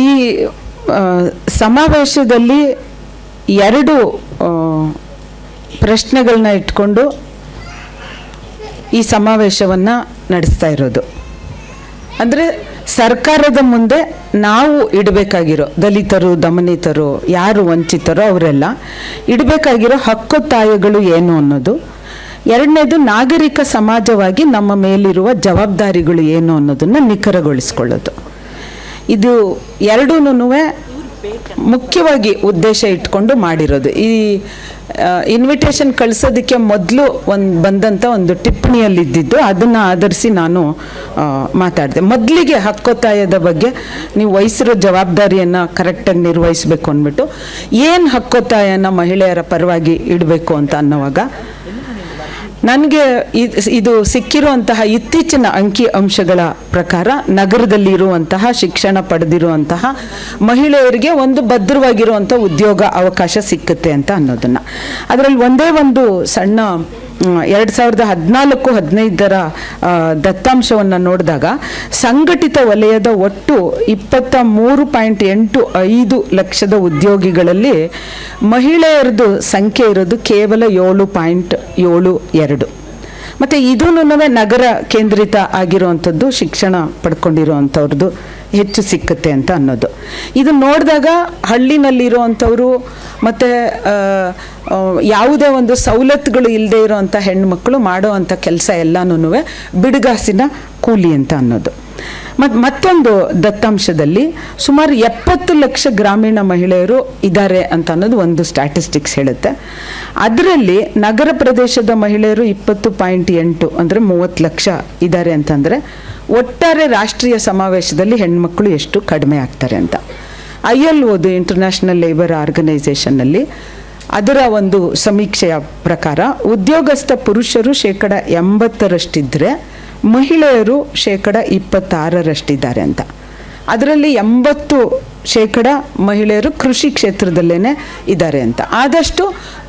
ಈ ಸಮಾವೇಶದಲ್ಲಿ ಎರಡು ಪ್ರಶ್ನೆಗಳನ್ನ ಇಟ್ಕೊಂಡು ಈ ಸಮಾವೇಶವನ್ನು ನಡೆಸ್ತಾ ಇರೋದು. ಅಂದರೆ ಸರ್ಕಾರದ ಮುಂದೆ ನಾವು ಇಡಬೇಕಾಗಿರೋ ದಲಿತರು, ದಮನಿತರು, ಯಾರು ವಂಚಿತರೋ ಅವರೆಲ್ಲ ಇಡಬೇಕಾಗಿರೋ ಹಕ್ಕೊತ್ತಾಯಗಳು ಏನು ಅನ್ನೋದು. ಎರಡನೇದು, ನಾಗರಿಕ ಸಮಾಜವಾಗಿ ನಮ್ಮ ಮೇಲಿರುವ ಜವಾಬ್ದಾರಿಗಳು ಏನು ಅನ್ನೋದನ್ನು ನಿಖರಗೊಳಿಸ್ಕೊಳ್ಳೋದು. ಇದು ಎರಡೂ ಮುಖ್ಯವಾಗಿ ಉದ್ದೇಶ ಇಟ್ಕೊಂಡು ಮಾಡಿರೋದು. ಈ ಇನ್ವಿಟೇಷನ್ ಕಳಿಸೋದಕ್ಕೆ ಮೊದಲು ಬಂದಂಥ ಒಂದು ಟಿಪ್ಪಣಿಯಲ್ಲಿದ್ದಿದ್ದು, ಅದನ್ನು ಆಧರಿಸಿ ನಾನು ಮಾತಾಡಿದೆ. ಮೊದಲಿಗೆ ಹಕ್ಕೊತ್ತಾಯದ ಬಗ್ಗೆ ನೀವು ವಹಿಸಿರೋ ಜವಾಬ್ದಾರಿಯನ್ನು ಕರೆಕ್ಟಾಗಿ ನಿರ್ವಹಿಸಬೇಕು ಅಂದ್ಬಿಟ್ಟು ಏನು ಹಕ್ಕೊತ್ತಾಯನ ಮಹಿಳೆಯರ ಪರವಾಗಿ ಇಡಬೇಕು ಅಂತ ಅನ್ನೋವಾಗ ನನಗೆ ಇದು ಸಿಕ್ಕಿರುವಂತಹ ಇತ್ತೀಚಿನ ಅಂಕಿ ಅಂಶಗಳ ಪ್ರಕಾರ ನಗರದಲ್ಲಿ ಇರುವಂತಹ ಶಿಕ್ಷಣ ಪಡೆದಿರುವಂತಹ ಮಹಿಳೆಯರಿಗೆ ಒಂದು ಭದ್ರವಾಗಿರುವಂಥ ಉದ್ಯೋಗ ಅವಕಾಶ ಸಿಕ್ಕುತ್ತೆ ಅಂತ ಅನ್ನೋದನ್ನು. ಅದರಲ್ಲಿ ಒಂದೇ ಒಂದು ಸಣ್ಣ 2014-15 ದತ್ತಾಂಶವನ್ನು ನೋಡಿದಾಗ ಸಂಘಟಿತ ವಲಯದ ಒಟ್ಟು 23.85 ಲಕ್ಷದ ಉದ್ಯೋಗಿಗಳಲ್ಲಿ ಮಹಿಳೆಯರದು ಸಂಖ್ಯೆ ಇರೋದು ಕೇವಲ 7.72. ಮತ್ತು ಇದೂ ನಗರ ಕೇಂದ್ರಿತ ಆಗಿರುವಂಥದ್ದು, ಶಿಕ್ಷಣ ಪಡ್ಕೊಂಡಿರುವಂಥವ್ರದ್ದು ಹೆಚ್ಚು ಸಿಕ್ಕುತ್ತೆ ಅಂತ ಅನ್ನೋದು. ಇದು ನೋಡಿದಾಗ ಹಳ್ಳಿನಲ್ಲಿರುವಂಥವರು ಮತ್ತು ಯಾವುದೇ ಒಂದು ಸವಲತ್ತುಗಳು ಇಲ್ಲದೆ ಇರೋವಂಥ ಹೆಣ್ಮಕ್ಳು ಮಾಡೋ ಅಂಥ ಕೆಲಸ ಎಲ್ಲನೂ ಬಿಡುಗಾಸಿನ ಕೂಲಿ ಅಂತ ಅನ್ನೋದು. ಮತ್ತೊಂದು ದತ್ತಾಂಶದಲ್ಲಿ ಸುಮಾರು 70 ಲಕ್ಷ ಗ್ರಾಮೀಣ ಮಹಿಳೆಯರು ಇದ್ದಾರೆ ಅಂತ ಅನ್ನೋದು ಒಂದು ಸ್ಟ್ಯಾಟಿಸ್ಟಿಕ್ಸ್ ಹೇಳುತ್ತೆ. ಅದರಲ್ಲಿ ನಗರ ಪ್ರದೇಶದ ಮಹಿಳೆಯರು 20.8 ಅಂದರೆ 30 ಲಕ್ಷ ಇದ್ದಾರೆ ಅಂತಂದರೆ ಒಟ್ಟಾರೆ ರಾಷ್ಟ್ರೀಯ ಸಮಾವೇಶದಲ್ಲಿ ಹೆಣ್ಮಕ್ಳು ಎಷ್ಟು ಕಡಿಮೆ ಆಗ್ತಾರೆ ಅಂತ. ILO ಇಂಟರ್ನ್ಯಾಷನಲ್ ಲೇಬರ್ ಆರ್ಗನೈಸೇಷನ್ನಲ್ಲಿ ಅದರ ಒಂದು ಸಮೀಕ್ಷೆಯ ಪ್ರಕಾರ ಉದ್ಯೋಗಸ್ಥ ಪುರುಷರು 80% ಮಹಿಳೆಯರು 26% ಅಂತ. ಅದರಲ್ಲಿ 80% ಮಹಿಳೆಯರು ಕೃಷಿ ಕ್ಷೇತ್ರದಲ್ಲೇ ಇದ್ದಾರೆ ಅಂತ. ಆದಷ್ಟು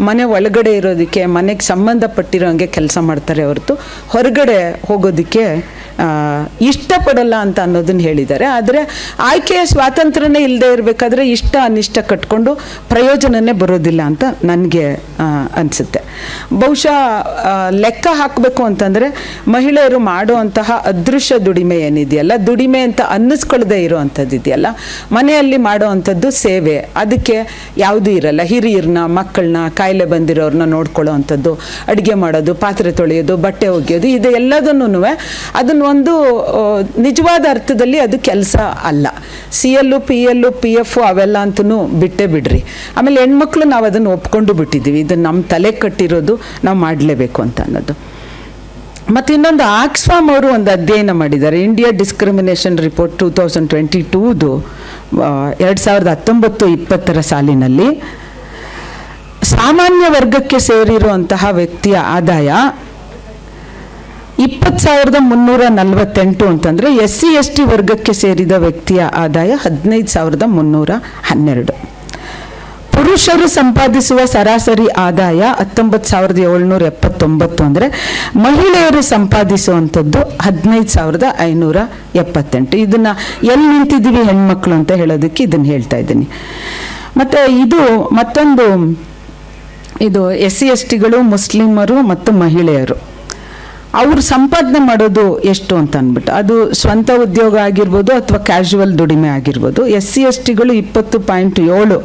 ಮನೆ ಒಳಗಡೆ ಇರೋದಕ್ಕೆ, ಮನೆಗೆ ಸಂಬಂಧಪಟ್ಟಿರೋಂಗೆ ಕೆಲಸ ಮಾಡ್ತಾರೆ ಹೊರತು ಹೊರಗಡೆ ಹೋಗೋದಕ್ಕೆ ಇಷ್ಟಪಡಲ್ಲ ಅಂತ ಅನ್ನೋದನ್ನು ಹೇಳಿದ್ದಾರೆ. ಆದರೆ ಆಯ್ಕೆಯ ಸ್ವಾತಂತ್ರ್ಯನೇ ಇಲ್ಲದೆ ಇರಬೇಕಾದ್ರೆ ಇಷ್ಟ ಅನಿಷ್ಟ ಕಟ್ಕೊಂಡು ಪ್ರಯೋಜನನೇ ಬರೋದಿಲ್ಲ ಅಂತ ನನಗೆ ಅನಿಸುತ್ತೆ. ಬಹುಶಃ ಲೆಕ್ಕ ಹಾಕಬೇಕು ಅಂತಂದರೆ ಮಹಿಳೆಯರು ಮಾಡುವಂತಹ ಅದೃಶ್ಯ ದುಡಿಮೆ ಏನಿದೆಯಲ್ಲ, ದುಡಿಮೆ ಅಂತ ಅನ್ನಿಸ್ಕೊಳ್ಳದೆ ಇರೋವಂಥದ್ದು ಇದೆಯಲ್ಲ, ಮನೆಯಲ್ಲಿ ಮಾಡುವಂಥದ್ದು ಸೇವೆ, ಅದಕ್ಕೆ ಯಾವುದೂ ಇರಲ್ಲ. ಹಿರಿಯರನ್ನ, ಮಕ್ಕಳನ್ನ, ಕಾಯಿಲೆ ಬಂದಿರೋರನ್ನ ನೋಡ್ಕೊಳ್ಳೋ ಅಂಥದ್ದು, ಅಡುಗೆ ಮಾಡೋದು, ಪಾತ್ರೆ ತೊಳೆಯೋದು, ಬಟ್ಟೆ ಒಗೆಯೋದು, ಇದು ಎಲ್ಲದನ್ನೂ ಅದನ್ನು ಒಂದು ನಿಜವಾದ ಅರ್ಥದಲ್ಲಿ ಅದು ಕೆಲಸ ಅಲ್ಲ. CL, PL, PF ಅವೆಲ್ಲ ಅಂತೂ ಬಿಟ್ಟೇ ಬಿಡ್ರಿ. ಆಮೇಲೆ ಹೆಣ್ಮಕ್ಳು ನಾವು ಅದನ್ನು ಒಪ್ಕೊಂಡು ಬಿಟ್ಟಿದ್ದೀವಿ, ಇದು ನಮ್ಮ ತಲೆ ಕಟ್ಟಿರೋದು, ನಾವು ಮಾಡಲೇಬೇಕು ಅಂತ ಅನ್ನೋದು. ಮತ್ತು ಇನ್ನೊಂದು ಆಕ್ಸ್ಫಾಮ್ ಅವರು ಒಂದು ಅಧ್ಯಯನ ಮಾಡಿದ್ದಾರೆ, ಇಂಡಿಯಾ ಡಿಸ್ಕ್ರಿಮಿನೇಷನ್ ರಿಪೋರ್ಟ್ 2022 2019-20 ಸಾಲಿನಲ್ಲಿ ಸಾಮಾನ್ಯ ವರ್ಗಕ್ಕೆ ಸೇರಿರುವಂತಹ ವ್ಯಕ್ತಿಯ ಆದಾಯ 20,348 ಅಂತಂದರೆ SC ST ವರ್ಗಕ್ಕೆ ಸೇರಿದ ವ್ಯಕ್ತಿಯ ಆದಾಯ 15,312. ಪುರುಷರು ಸಂಪಾದಿಸುವ ಸರಾಸರಿ ಆದಾಯ 19,779 ಅಂದರೆ ಮಹಿಳೆಯರು ಸಂಪಾದಿಸುವಂಥದ್ದು 15,578. ಇದನ್ನು ಎಲ್ಲಿ ನಿಂತಿದ್ದೀವಿ ಹೆಣ್ಮಕ್ಳು ಅಂತ ಹೇಳೋದಕ್ಕೆ ಇದನ್ನು ಹೇಳ್ತಾ ಇದ್ದೀನಿ. ಮತ್ತು ಮತ್ತೊಂದು SC STಗಳು, ಮುಸ್ಲಿಮರು ಮತ್ತು ಮಹಿಳೆಯರು ಅವರು ಸಂಪಾದನೆ ಮಾಡೋದು ಎಷ್ಟು ಅಂತ ಅಂದ್ಬಿಟ್ಟು, ಅದು ಸ್ವಂತ ಉದ್ಯೋಗ ಆಗಿರ್ಬೋದು ಅಥವಾ ಕ್ಯಾಶುವಲ್ ದುಡಿಮೆ ಆಗಿರ್ಬೋದು. SC STಗಳು 20.7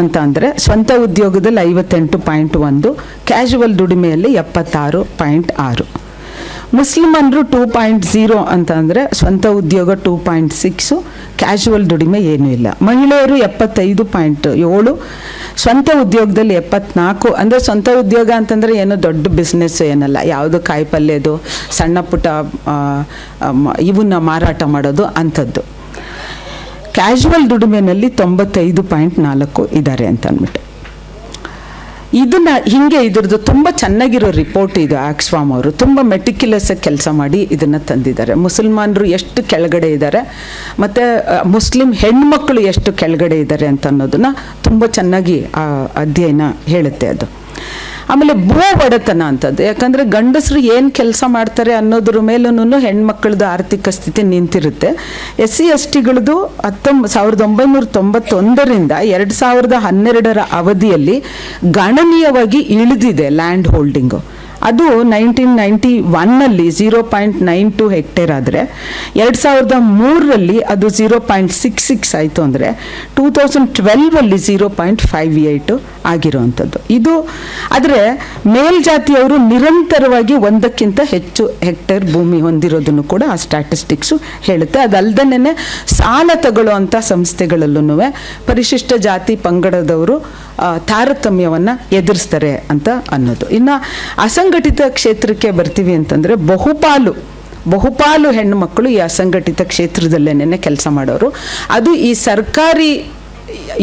ಅಂತ ಅಂದರೆ ಸ್ವಂತ ಉದ್ಯೋಗದಲ್ಲಿ 58.1, ಕ್ಯಾಶುವಲ್ ದುಡಿಮೆಯಲ್ಲಿ 76.6. ಮುಸ್ಲಿಮರು 2.0 ಅಂತ ಅಂದರೆ ಸ್ವಂತ ಉದ್ಯೋಗ 2.6, ಕ್ಯಾಶುವಲ್ ದುಡಿಮೆ ಏನೂ ಇಲ್ಲ. ಮಹಿಳೆಯರು 75.7, ಸ್ವಂತ ಉದ್ಯೋಗದಲ್ಲಿ 74. ಅಂದರೆ ಸ್ವಂತ ಉದ್ಯೋಗ ಅಂತಂದರೆ ಏನೋ ದೊಡ್ಡ ಬಿಸ್ನೆಸ್ಸು ಏನಲ್ಲ, ಯಾವುದು ಕಾಯಿ ಪಲ್ಯದು, ಸಣ್ಣ ಪುಟ್ಟ ಇವನ್ನ ಮಾರಾಟ ಮಾಡೋದು ಅಂಥದ್ದು. ಕ್ಯಾಶುವಲ್ ದುಡಿಮೆನಲ್ಲಿ 95.4 ಇದ್ದಾರೆ ಅಂತ ಅಂದ್ಬಿಟ್ಟು. ಇದನ್ನು ಹೀಗೆ ಇದ್ರದ್ದು ತುಂಬ ಚೆನ್ನಾಗಿರೋ ರಿಪೋರ್ಟ್ ಇದು. ಆಕ್ಸ್ಫಾಮ್ ಅವರು ತುಂಬ ಮೆಟಿಕ್ಯುಲಸ್ ಕೆಲಸ ಮಾಡಿ ಇದನ್ನು ತಂದಿದ್ದಾರೆ. ಮುಸಲ್ಮಾನರು ಎಷ್ಟು ಕೆಳಗಡೆ ಇದ್ದಾರೆ ಮತ್ತು ಮುಸ್ಲಿಂ ಹೆಣ್ಮಕ್ಳು ಎಷ್ಟು ಕೆಳಗಡೆ ಇದ್ದಾರೆ ಅಂತ ಅನ್ನೋದನ್ನು ತುಂಬ ಚೆನ್ನಾಗಿ ಅಧ್ಯಯನ ಹೇಳುತ್ತೆ ಅದು. ಆಮೇಲೆ ಭೂ ಒಡೆತನ ಅಂತದ್ದು, ಯಾಕಂದರೆ ಗಂಡಸರು ಏನು ಕೆಲಸ ಮಾಡ್ತಾರೆ ಅನ್ನೋದ್ರ ಮೇಲೂ ಹೆಣ್ಮಕ್ಳದ್ದು ಆರ್ಥಿಕ ಸ್ಥಿತಿ ನಿಂತಿರುತ್ತೆ. SC/STಗಳದ್ದು 1991ರಿಂದ 2012 ಅವಧಿಯಲ್ಲಿ ಗಣನೀಯವಾಗಿ ಇಳಿದಿದೆ ಲ್ಯಾಂಡ್ ಹೋಲ್ಡಿಂಗು. ಅದು 1991ನಲ್ಲಿ 0.92 ಹೆಕ್ಟೇರ್ ಆದರೆ 2003ರಲ್ಲಿ ಅದು 0.66 ಆಯಿತು. ಅಂದರೆ 2012ಅಲ್ಲಿ 0.58 ಆಗಿರುವಂಥದ್ದು. ಇದು ಆದರೆ ಮೇಲ್ಜಾತಿಯವರು ನಿರಂತರವಾಗಿ 1ಕ್ಕಿಂತ ಹೆಚ್ಚು ಹೆಕ್ಟೇರ್ ಭೂಮಿ ಹೊಂದಿರೋದನ್ನು ಕೂಡ ಆ ಸ್ಟ್ಯಾಟಿಸ್ಟಿಕ್ಸು ಹೇಳುತ್ತೆ. ಅದಲ್ದೇ ಸಾಲ ತಗೊಳ್ಳುವಂಥ ಸಂಸ್ಥೆಗಳಲ್ಲೂ ಪರಿಶಿಷ್ಟ ಜಾತಿ ಪಂಗಡದವರು ತಾರತಮ್ಯವನ್ನು ಎದುರಿಸ್ತಾರೆ ಅಂತ ಅನ್ನೋದು. ಇನ್ನು ಅಸಂಘಟಿತ ಕ್ಷೇತ್ರಕ್ಕೆ ಬರ್ತೀವಿ ಅಂತಂದರೆ ಬಹುಪಾಲು ಹೆಣ್ಣು ಮಕ್ಕಳು ಈ ಅಸಂಘಟಿತ ಕ್ಷೇತ್ರದಲ್ಲೇನೆ ಕೆಲಸ ಮಾಡೋರು. ಅದು ಈ ಸರ್ಕಾರಿ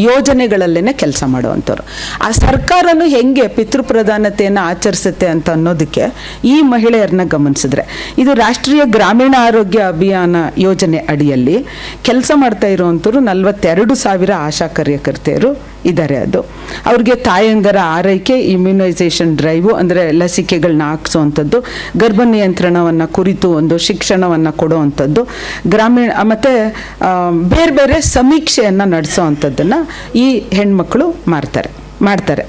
ಯೋಜನೆಗಳಲ್ಲೇನೆ ಕೆಲಸ ಮಾಡುವಂಥವ್ರು. ಆ ಸರ್ಕಾರನು ಹೆಂಗೆ ಪಿತೃಪ್ರಧಾನತೆಯನ್ನು ಆಚರಿಸುತ್ತೆ ಅಂತ ಅನ್ನೋದಕ್ಕೆ ಈ ಮಹಿಳೆಯರನ್ನ ಗಮನಿಸಿದ್ರೆ, ಇದು ರಾಷ್ಟ್ರೀಯ ಗ್ರಾಮೀಣ ಆರೋಗ್ಯ ಅಭಿಯಾನ ಯೋಜನೆ ಅಡಿಯಲ್ಲಿ ಕೆಲಸ ಮಾಡ್ತಾ ಇರುವಂಥವ್ರು 42,000 ಆಶಾ ಕಾರ್ಯಕರ್ತೆಯರು ಇದ್ದಾರೆ. ಅದು ಅವ್ರಿಗೆ ತಾಯಂಗರ ಆರೈಕೆ, ಇಮ್ಯುನೈಸೇಷನ್ ಡ್ರೈವು ಅಂದರೆ ಲಸಿಕೆಗಳನ್ನ ಹಾಕ್ಸೋವಂಥದ್ದು, ಗರ್ಭ ನಿಯಂತ್ರಣವನ್ನು ಕುರಿತು ಒಂದು ಶಿಕ್ಷಣವನ್ನು ಕೊಡುವಂಥದ್ದು, ಗ್ರಾಮೀಣ ಮತ್ತು ಬೇರೆ ಬೇರೆ ಸಮೀಕ್ಷೆಯನ್ನು ನಡೆಸೋವಂಥದ್ದನ್ನು ಈ ಹೆಣ್ಮಕ್ಳು ಮಾಡ್ತಾರೆ.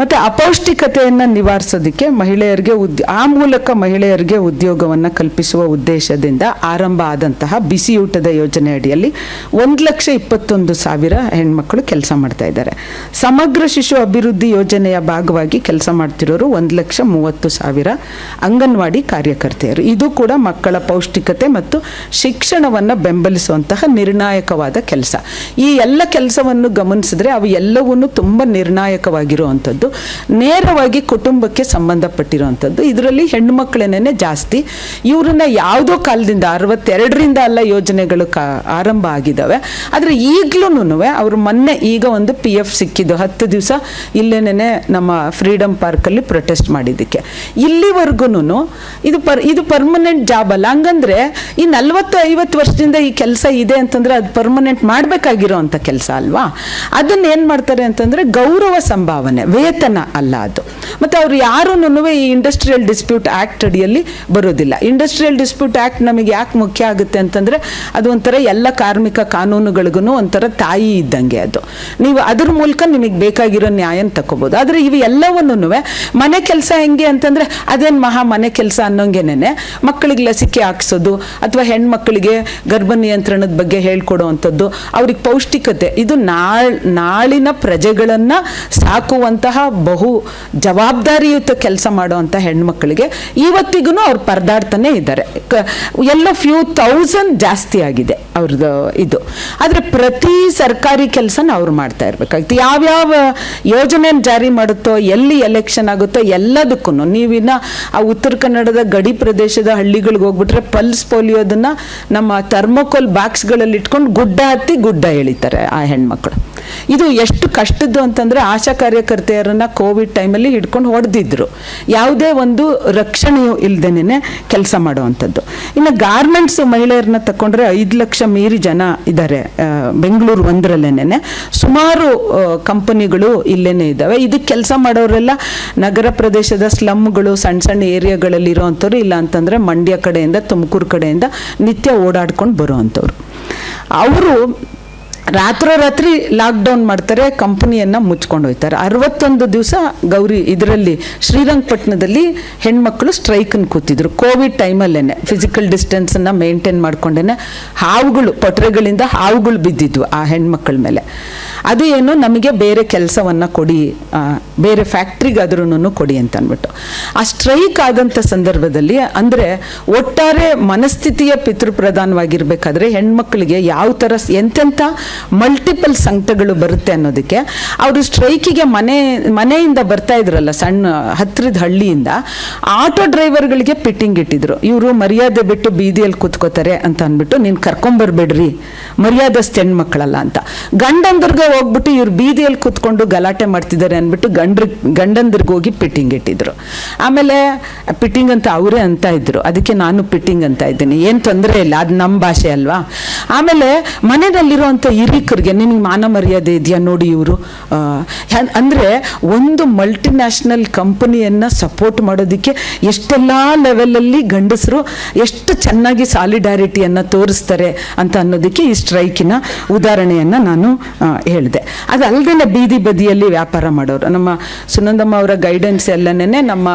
ಮತ್ತು ಅಪೌಷ್ಟಿಕತೆಯನ್ನು ನಿವಾರಿಸೋದಕ್ಕೆ ಮಹಿಳೆಯರಿಗೆ ಆ ಮೂಲಕ ಮಹಿಳೆಯರಿಗೆ ಉದ್ಯೋಗವನ್ನು ಕಲ್ಪಿಸುವ ಉದ್ದೇಶದಿಂದ ಆರಂಭ ಆದಂತಹ ಬಿಸಿಯೂಟದ ಯೋಜನೆ ಅಡಿಯಲ್ಲಿ 1,21,000 ಹೆಣ್ಮಕ್ಳು ಕೆಲಸ ಮಾಡ್ತಾ ಇದ್ದಾರೆ. ಸಮಗ್ರ ಶಿಶು ಅಭಿವೃದ್ಧಿ ಯೋಜನೆಯ ಭಾಗವಾಗಿ ಕೆಲಸ ಮಾಡ್ತಿರೋರು 1,30,000 ಅಂಗನವಾಡಿ ಕಾರ್ಯಕರ್ತೆಯರು. ಇದು ಕೂಡ ಮಕ್ಕಳ ಪೌಷ್ಟಿಕತೆ ಮತ್ತು ಶಿಕ್ಷಣವನ್ನು ಬೆಂಬಲಿಸುವಂತಹ ನಿರ್ಣಾಯಕವಾದ ಕೆಲಸ. ಈ ಎಲ್ಲ ಕೆಲಸವನ್ನು ಗಮನಿಸಿದ್ರೆ ಅವು ಎಲ್ಲವೂ ತುಂಬ ನಿರ್ಣಾಯಕವಾಗಿರುವಂಥದ್ದು, ನೇರವಾಗಿ ಕುಟುಂಬಕ್ಕೆ ಸಂಬಂಧಪಟ್ಟಿರುವಂಥದ್ದು. ಇದರಲ್ಲಿ ಹೆಣ್ಣು ಮಕ್ಕಳೇನೆ ಜಾಸ್ತಿ. ಇವ್ರನ್ನ ಯಾವುದೋ ಕಾಲದಿಂದ 62ರಿಂದ ಅಲ್ಲ ಯೋಜನೆಗಳು ಆರಂಭ ಆಗಿದ್ದಾವೆ. ಆದರೆ ಈಗಲೂ ಅವರು ಮೊನ್ನೆ ಈಗ ಒಂದು PF ಸಿಕ್ಕಿದ್ದು 10 ದಿವಸ ಇಲ್ಲೇನೆ ನಮ್ಮ ಫ್ರೀಡಮ್ ಪಾರ್ಕಲ್ಲಿ ಪ್ರೊಟೆಸ್ಟ್ ಮಾಡಿದ್ದಕ್ಕೆ. ಇಲ್ಲಿವರೆಗೂ ಇದು ಪರ್ಮನೆಂಟ್ ಜಾಬ್ ಅಲ್ಲ. ಹಂಗಂದ್ರೆ ಈ 40-50 ವರ್ಷದಿಂದ ಈ ಕೆಲಸ ಇದೆ ಅಂತಂದ್ರೆ ಅದು ಪರ್ಮನೆಂಟ್ ಮಾಡಬೇಕಾಗಿರೋ ಅಂಥ ಕೆಲಸ ಅಲ್ವಾ. ಅದನ್ನ ಏನು ಮಾಡ್ತಾರೆ ಅಂತಂದ್ರೆ ಗೌರವ ಸಂಭಾವನೆ, ವೇತನ ಅಲ್ಲ ಅದು. ಮತ್ತು ಅವ್ರು ಯಾರೂ ಈ ಇಂಡಸ್ಟ್ರಿಯಲ್ ಡಿಸ್ಪ್ಯೂಟ್ ಆ್ಯಕ್ಟ್ ಅಡಿಯಲ್ಲಿ ಬರೋದಿಲ್ಲ. ಇಂಡಸ್ಟ್ರಿಯಲ್ ಡಿಸ್ಪ್ಯೂಟ್ ಆ್ಯಕ್ಟ್ ನಮಗೆ ಯಾಕೆ ಮುಖ್ಯ ಆಗುತ್ತೆ ಅಂತಂದರೆ ಅದು ಒಂಥರ ಎಲ್ಲ ಕಾರ್ಮಿಕ ಕಾನೂನುಗಳಿಗೂ ಒಂಥರ ತಾಯಿ ಇದ್ದಂಗೆ. ಅದು ನೀವು ಅದ್ರ ಮೂಲಕ ನಿಮಗೆ ಬೇಕಾಗಿರೋ ನ್ಯಾಯನ ತಗೋಬೋದು. ಆದರೆ ಇವು ಎಲ್ಲವನ್ನೂ ಮನೆ ಕೆಲಸ ಹೆಂಗೆ ಅಂತಂದರೆ ಅದೇನು ಮನೆ ಕೆಲಸ ಅನ್ನೋಂಗೆನೆ ಮಕ್ಕಳಿಗೆ ಲಸಿಕೆ ಹಾಕ್ಸೋದು ಅಥವಾ ಹೆಣ್ಮಕ್ಕಳಿಗೆ ಗರ್ಭ ನಿಯಂತ್ರಣದ ಬಗ್ಗೆ ಹೇಳ್ಕೊಡುವಂಥದ್ದು, ಅವ್ರಿಗೆ ಪೌಷ್ಟಿಕತೆ, ಇದು ನಾಳಿನ ಪ್ರಜೆಗಳನ್ನು ಸಾಕುವಂತಹ ಬಹು ಜವಾಬ್ದಾರಿಯುತ ಕೆಲಸ ಮಾಡುವಂಥ ಹೆಣ್ಮಕ್ಳಿಗೆ ಇವತ್ತಿಗೂ ಅವ್ರು ಪರದಾಡ್ತಾನೆ ಇದ್ದಾರೆ. ಎಲ್ಲೋ ಫ್ಯೂ ಥೌಸಂಡ್ ಜಾಸ್ತಿ ಆಗಿದೆ ಅವ್ರದ್ದು ಇದು. ಆದರೆ ಪ್ರತಿ ಸರ್ಕಾರಿ ಕೆಲಸನ ಅವ್ರು ಮಾಡ್ತಾ ಇರಬೇಕಾಗಿತ್ತು. ಯಾವ್ಯಾವ ಯೋಜನೆ ಜಾರಿ ಮಾಡುತ್ತೋ, ಎಲ್ಲಿ ಎಲೆಕ್ಷನ್ ಆಗುತ್ತೋ ಎಲ್ಲದಕ್ಕೂ ನೀವಿನ್ನ ಆ ಉತ್ತರ ಕನ್ನಡದ ಗಡಿ ಪ್ರದೇಶದ ಹಳ್ಳಿಗಳಿಗೆ ಹೋಗ್ಬಿಟ್ರೆ ಪಲ್ಸ್ ಪೋಲಿಯೋದನ್ನ ನಮ್ಮ ಥರ್ಮೋಕೋಲ್ ಬಾಕ್ಸ್ಗಳಲ್ಲಿ ಇಟ್ಕೊಂಡು ಗುಡ್ಡ ಹತ್ತಿ ಗುಡ್ಡ ಎಳಿತಾರೆ ಆ ಹೆಣ್ಮಕ್ಳು. ಇದು ಎಷ್ಟು ಕಷ್ಟದ್ದು ಅಂತಂದರೆ ಆಶಾ ಕಾರ್ಯಕರ್ತೆಯರನ್ನು ಕೋವಿಡ್ ಟೈಮಲ್ಲಿ ಹಿಡ್ಕೊಂಡು ಹೊಡೆದಿದ್ರು. ಯಾವುದೇ ಒಂದು ರಕ್ಷಣೆಯೂ ಇಲ್ಲದೇನೆ ಕೆಲಸ ಮಾಡುವಂಥದ್ದು. ಇನ್ನು ಗಾರ್ಮೆಂಟ್ಸ್ ಮಹಿಳೆಯರನ್ನ ತಗೊಂಡ್ರೆ 5 ಲಕ್ಷ ಮೀರಿ ಜನ ಇದ್ದಾರೆ. ಬೆಂಗಳೂರು ಒಂದರಲ್ಲೇನೆ ಸುಮಾರು ಕಂಪನಿಗಳು ಇಲ್ಲೇನೆ ಇದ್ದಾವೆ. ಇದಕ್ಕೆ ಕೆಲಸ ಮಾಡೋರೆಲ್ಲ ನಗರ ಪ್ರದೇಶದ ಸ್ಲಮ್ಗಳು, ಸಣ್ಣ ಸಣ್ಣ ಏರಿಯಾಗಳಲ್ಲಿ ಇರೋವಂಥವ್ರು, ಇಲ್ಲ ಅಂತಂದರೆ ಮಂಡ್ಯ ಕಡೆಯಿಂದ ತುಮಕೂರು ಕಡೆಯಿಂದ ನಿತ್ಯ ಓಡಾಡ್ಕೊಂಡು ಬರುವಂಥವ್ರು. ಅವರು ರಾತ್ರೋರಾತ್ರಿ ಲಾಕ್ಡೌನ್ ಮಾಡ್ತಾರೆ, ಕಂಪನಿಯನ್ನು ಮುಚ್ಕೊಂಡು ಹೋಗ್ತಾರೆ. 61 ದಿವಸ ಇದರಲ್ಲಿ ಶ್ರೀರಂಗಪಟ್ಟಣದಲ್ಲಿ ಹೆಣ್ಮಕ್ಳು ಸ್ಟ್ರೈಕನ್ನು ಕೂತಿದ್ರು ಕೋವಿಡ್ ಟೈಮಲ್ಲೇನೆ. ಫಿಸಿಕಲ್ ಡಿಸ್ಟೆನ್ಸನ್ನು ಮೇಂಟೈನ್ ಮಾಡ್ಕೊಂಡೇನೆ ಪೊಟ್ರೆಗಳಿಂದ ಹಾವುಗಳು ಬಿದ್ದಿದ್ವು ಆ ಹೆಣ್ಮಕ್ಳ ಮೇಲೆ. ಅದು ಏನು, ನಮಗೆ ಬೇರೆ ಕೆಲಸವನ್ನು ಕೊಡಿ, ಬೇರೆ ಫ್ಯಾಕ್ಟ್ರಿಗಾದ್ರೂ ಕೊಡಿ ಅಂತ ಅಂದ್ಬಿಟ್ಟು ಆ ಸ್ಟ್ರೈಕ್ ಆದಂಥ ಸಂದರ್ಭದಲ್ಲಿ, ಅಂದರೆ ಒಟ್ಟಾರೆ ಮನಸ್ಥಿತಿಯ ಪಿತೃಪ್ರಧಾನವಾಗಿರ್ಬೇಕಾದ್ರೆ ಹೆಣ್ಮಕ್ಳಿಗೆ ಯಾವ ಥರ ಎಂತೆಂಥ ಮಲ್ಟಿಪಲ್ ಸಂಕಟಗಳು ಬರುತ್ತೆ ಅನ್ನೋದಕ್ಕೆ ಅವರು ಸ್ಟ್ರೈಕಿಗೆ ಮನೆಯಿಂದ ಬರ್ತಾ ಇದ್ರಲ್ಲ, ಸಣ್ಣ ಹತ್ತಿರದ ಹಳ್ಳಿಯಿಂದ ಆಟೋ ಡ್ರೈವರ್ಗಳಿಗೆ ಪಿಟ್ಟಿಂಗ್ ಇಟ್ಟಿದ್ರು. ಇವರು ಮರ್ಯಾದೆ ಬಿಟ್ಟು ಬೀದಿಯಲ್ಲಿ ಕೂತ್ಕೋತಾರೆ ಅಂತ ಅಂದ್ಬಿಟ್ಟು, ನೀನು ಕರ್ಕೊಂಬರ್ಬೇಡ್ರಿ, ಮರ್ಯಾದಸ್ಥ ಹೆಣ್ಮಕ್ಳಲ್ಲ ಅಂತ. ಗಂಡಂದ್ರಿಗೆ ಹೋಗ್ಬಿಟ್ಟು ಇವ್ರು ಬೀದಿಯಲ್ಲಿ ಕೂತ್ಕೊಂಡು ಗಲಾಟೆ ಮಾಡ್ತಿದ್ದಾರೆ ಅಂದ್ಬಿಟ್ಟು ಗಂಡಂದ್ರಿಗೆ ಹೋಗಿ ಪಿಟ್ಟಿಂಗ್ ಇಟ್ಟಿದ್ರು. ಆಮೇಲೆ ಪಿಟ್ಟಿಂಗ್ ಅಂತ ಅವರೇ ಅಂತ ಇದ್ರು, ಅದಕ್ಕೆ ನಾನು ಪಿಟ್ಟಿಂಗ್ ಅಂತ ಇದ್ದೀನಿ, ಏನು ತೊಂದರೆ ಇಲ್ಲ, ಅದು ನಮ್ಮ ಭಾಷೆ ಅಲ್ವಾ. ಆಮೇಲೆ ಮನೆಯಲ್ಲಿರುವಂಥ ಹಿರಿಕರಿಗೆ ನಿನಗೆ ಮಾನ ಮರ್ಯಾದೆ ಇದೆಯಾ ನೋಡಿ ಇವರು ಅಂದರೆ ಒಂದು ಮಲ್ಟಿನ್ಯಾಷನಲ್ ಕಂಪನಿಯನ್ನು ಸಪೋರ್ಟ್ ಮಾಡೋದಕ್ಕೆ ಎಷ್ಟೆಲ್ಲ ಲೆವೆಲಲ್ಲಿ ಗಂಡಸರು ಎಷ್ಟು ಚೆನ್ನಾಗಿ ಸಾಲಿಡಾರಿಟಿಯನ್ನು ತೋರಿಸ್ತಾರೆ ಅಂತ ಅನ್ನೋದಕ್ಕೆ ಈ ಸ್ಟ್ರೈಕಿನ ಉದಾಹರಣೆಯನ್ನು ನಾನು ಹೇಳಿದೆ. ಅದಲ್ಲದೆ ಬೀದಿ ಬದಿಯಲ್ಲಿ ವ್ಯಾಪಾರ ಮಾಡೋರು, ನಮ್ಮ ಸುನಂದಮ್ಮ ಅವರ ಗೈಡೆನ್ಸ್ ಎಲ್ಲನೇ ನಮ್ಮ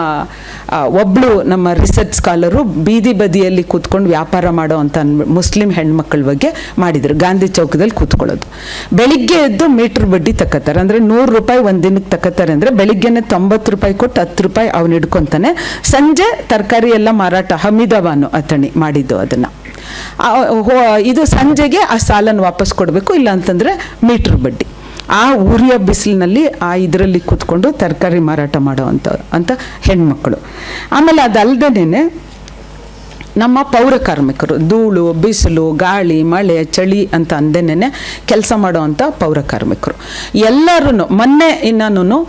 ಒಬ್ಬಳು ನಮ್ಮ ರಿಸರ್ಚ್ ಸ್ಕಾಲರು ಬೀದಿ ಬದಿಯಲ್ಲಿ ಕೂತ್ಕೊಂಡು ವ್ಯಾಪಾರ ಮಾಡೋ ಅಂತ ಮುಸ್ಲಿಂ ಹೆಣ್ಮಕ್ಳ ಬಗ್ಗೆ ಮಾಡಿದರು. ಗಾಂಧಿ ಚೌಕದಲ್ಲಿ ಕೂತ್ಕೊಳ್ಳೋದು, ಬೆಳಿಗ್ಗೆ ಎದ್ದು ಮೀಟ್ರ್ ಬಡ್ಡಿ ತಕ್ಕತ್ತಾರೆ, ಅಂದರೆ 100 ರೂಪಾಯಿ ಒಂದು ದಿನಕ್ಕೆ ತಕ್ಕತ್ತಾರೆ, ಅಂದರೆ ಬೆಳಿಗ್ಗೆನೆ 90 ರೂಪಾಯಿ ಕೊಟ್ಟು 10 ರೂಪಾಯಿ ಅವನು ಹಿಡ್ಕೊತಾನೆ, ಸಂಜೆ ತರಕಾರಿ ಎಲ್ಲ ಮಾರಾಟ ಹಮೀದವಾನು ಅಥಣಿ ಮಾಡಿದ್ದು ಅದನ್ನು. ಇದು ಸಂಜೆಗೆ ಆ ಸಾಲನ್ನು ವಾಪಸ್ ಕೊಡಬೇಕು, ಇಲ್ಲ ಅಂತಂದರೆ ಮೀಟ್ರ್ ಬಡ್ಡಿ. ಆ ಉರಿಯ ಬಿಸಿಲಿನಲ್ಲಿ ಇದರಲ್ಲಿ ಕೂತ್ಕೊಂಡು ತರಕಾರಿ ಮಾರಾಟ ಮಾಡೋ ಅಂತ ಹೆಣ್ಮಕ್ಳು. ಆಮೇಲೆ ಅದಲ್ಲದೇನೆ ನಮ್ಮ ಪೌರ ಕಾರ್ಮಿಕರು, ಧೂಳು ಬಿಸಿಲು ಗಾಳಿ ಮಳೆ ಚಳಿ ಅಂತ ಅಂದೇನೆ ಕೆಲಸ ಮಾಡೋವಂಥ ಪೌರ ಕಾರ್ಮಿಕರು ಎಲ್ಲರೂ ಮೊನ್ನೆ ಇನ್ನೂ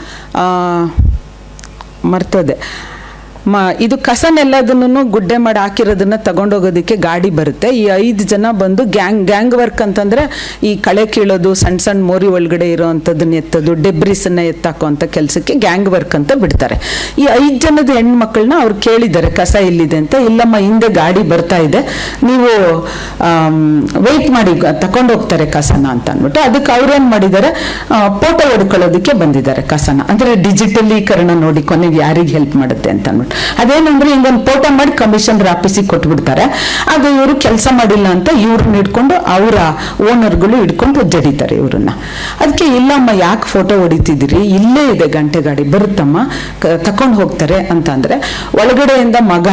ಮರ್ತೋದೆ, ಇದು ಕಸನೆಲ್ಲದನ್ನು ಗುಡ್ಡೆ ಮಾಡಿ ಹಾಕಿರೋದನ್ನ ತಗೊಂಡೋಗೋದಕ್ಕೆ ಗಾಡಿ ಬರುತ್ತೆ. ಈ 5 ಜನ ಬಂದು ಗ್ಯಾಂಗ್ ವರ್ಕ್ ಅಂತಂದರೆ ಈ ಕಳೆ ಕೀಳೋದು, ಸಣ್ಣ ಸಣ್ಣ ಮೋರಿ ಒಳಗಡೆ ಇರೋವಂಥದ್ದನ್ನ ಎತ್ತೋದು, ಡೆಬ್ರಿಸನ್ನು ಎತ್ತಾಕೋ ಅಂಥ ಕೆಲಸಕ್ಕೆ ಗ್ಯಾಂಗ್ ವರ್ಕ್ ಅಂತ ಬಿಡ್ತಾರೆ. ಈ 5 ಜನದ ಹೆಣ್ಮಕ್ಳನ್ನ ಅವ್ರು ಕೇಳಿದ್ದಾರೆ ಕಸ ಎಲ್ಲಿದೆ ಅಂತ. ಇಲ್ಲಮ್ಮ ಹಿಂದೆ ಗಾಡಿ ಬರ್ತಾ ಇದೆ, ನೀವು ವೆಯ್ಟ್ ಮಾಡಿ ತಗೊಂಡೋಗ್ತಾರೆ ಕಸನ ಅಂತ ಅಂದ್ಬಿಟ್ಟು. ಅದಕ್ಕೆ ಅವ್ರೇನು ಮಾಡಿದ್ದಾರೆ, ಫೋಟೋ ಹೊಡ್ಕೊಳ್ಳೋದಕ್ಕೆ ಬಂದಿದ್ದಾರೆ ಕಸನ, ಅಂದರೆ ಡಿಜಿಟಲೀಕರಣ ನೋಡಿ ಕೊನೆಗೆ ಯಾರಿಗೆ ಹೆಲ್ಪ್ ಮಾಡುತ್ತೆ ಅಂತ ಅಂದ್ಬಿಟ್ಟು. ಅದೇನಂದ್ರೆ ಹಿಂಗೊಂದು ಫೋಟೋ ಮಾಡಿ ಕಮಿಷನರ್ ಆಫೀಸಿಗೆ ಕೊಟ್ಬಿಡ್ತಾರೆ. ಅದು ಇವರು ಕೆಲಸ ಮಾಡಿಲ್ಲ ಅಂತ ಇವ್ರನ್ನ ಹಿಡ್ಕೊಂಡು ಅವರ ಓನರ್ಗಳು ಹಿಡ್ಕೊಂಡು ಜಡಿತಾರೆ ಇವ್ರನ್ನ. ಅದಕ್ಕೆ ಇಲ್ಲಮ್ಮ ಯಾಕೆ ಫೋಟೋ ಹೊಡಿತಿದ್ದೀರಿ, ಇಲ್ಲೇ ಇದೆ ಗಂಟೆ ಗಾಡಿ ಬರುತ್ತಮ್ಮ ತಕೊಂಡು ಹೋಗ್ತಾರೆ ಅಂತ ಅಂದ್ರೆ, ಒಳಗಡೆಯಿಂದ ಮಗ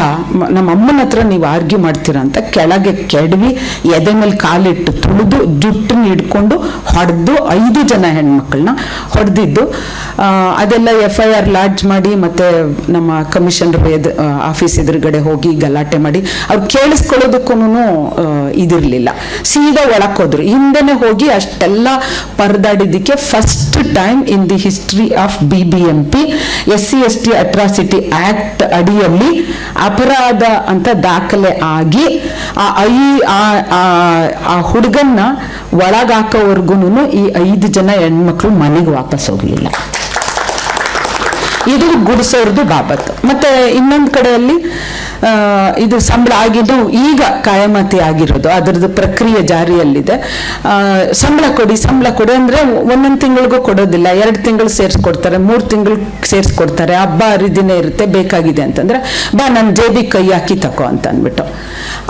ನಮ್ಮ ಅಮ್ಮನ ಹತ್ರ ನೀವು ಆರ್ಗ್ಯೂ ಮಾಡ್ತೀರಾ ಅಂತ ಕೆಳಗೆ ಕೆಡವಿ ಎದೆ ಮೇಲೆ ಕಾಲಿಟ್ಟು ತುಳಿದು ಜುಟ್ಟನ್ನು ಹಿಡ್ಕೊಂಡು ಹೊಡೆದು 5 ಜನ ಹೆಣ್ಮಕ್ಳನ್ನ ಹೊಡೆದಿದ್ದು. ಅದೆಲ್ಲ FIR ಲಾಡ್ಜ್ ಮಾಡಿ ಮತ್ತೆ ನಮ್ಮ ಕಮಿಷನರ್ ಆಫೀಸ್ ಎದುರುಗಡೆ ಹೋಗಿ ಗಲಾಟೆ ಮಾಡಿ ಅವ್ರು ಕೇಳಿಸ್ಕೊಳ್ಳೋದಕ್ಕೂ ಇದಿರಲಿಲ್ಲ, ಸೀದಾ ಒಳಕ್ಕೆ ಹೋದ್ರು. ಹಿಂದೆನೆ ಹೋಗಿ ಅಷ್ಟೆಲ್ಲ ಪರದಾಡಿದ್ದಕ್ಕೆ first time in the history of BBMP SC/ST atrocity act ಅಡಿಯಲ್ಲಿ ಅಪರಾಧ ಅಂತ ದಾಖಲೆ ಆಗಿ ಆ ಹುಡುಗನ್ನ ಒಳಗಾಕೋವರೆಗೂ ಈ 5 ಜನ ಹೆಣ್ಮಕ್ಳು ಮನೆಗೆ ವಾಪಸ್ ಹೋಗ್ಲಿಲ್ಲ. ಇದು ಗುಡಿಸೋರ್ದು ಬಾಬತ್ತು. ಮತ್ತೆ ಇನ್ನೊಂದು ಕಡೆಯಲ್ಲಿ ಇದು ಸಂಬಳ ಆಗಿದ್ದು ಈಗ ಕಾಯಮತಿ ಆಗಿರೋದು, ಅದರದ್ದು ಪ್ರಕ್ರಿಯೆ ಜಾರಿಯಲ್ಲಿದೆ. ಸಂಬಳ ಕೊಡಿ ಅಂದರೆ ಒಂದೊಂದು ತಿಂಗಳಿಗೂ ಕೊಡೋದಿಲ್ಲ, 2 ತಿಂಗಳು ಸೇರಿಸ್ಕೊಡ್ತಾರೆ, 3 ತಿಂಗಳು ಸೇರಿಸ್ಕೊಡ್ತಾರೆ. ಹಬ್ಬ ಹರಿದಿನ ಇರುತ್ತೆ, ಬೇಕಾಗಿದೆ ಅಂತಂದ್ರೆ ಬಾ ನನ್ನ ಜೇಬಿಗೆ ಕೈ ಹಾಕಿ ತಕೋ ಅಂತ ಅಂದ್ಬಿಟ್ಟು.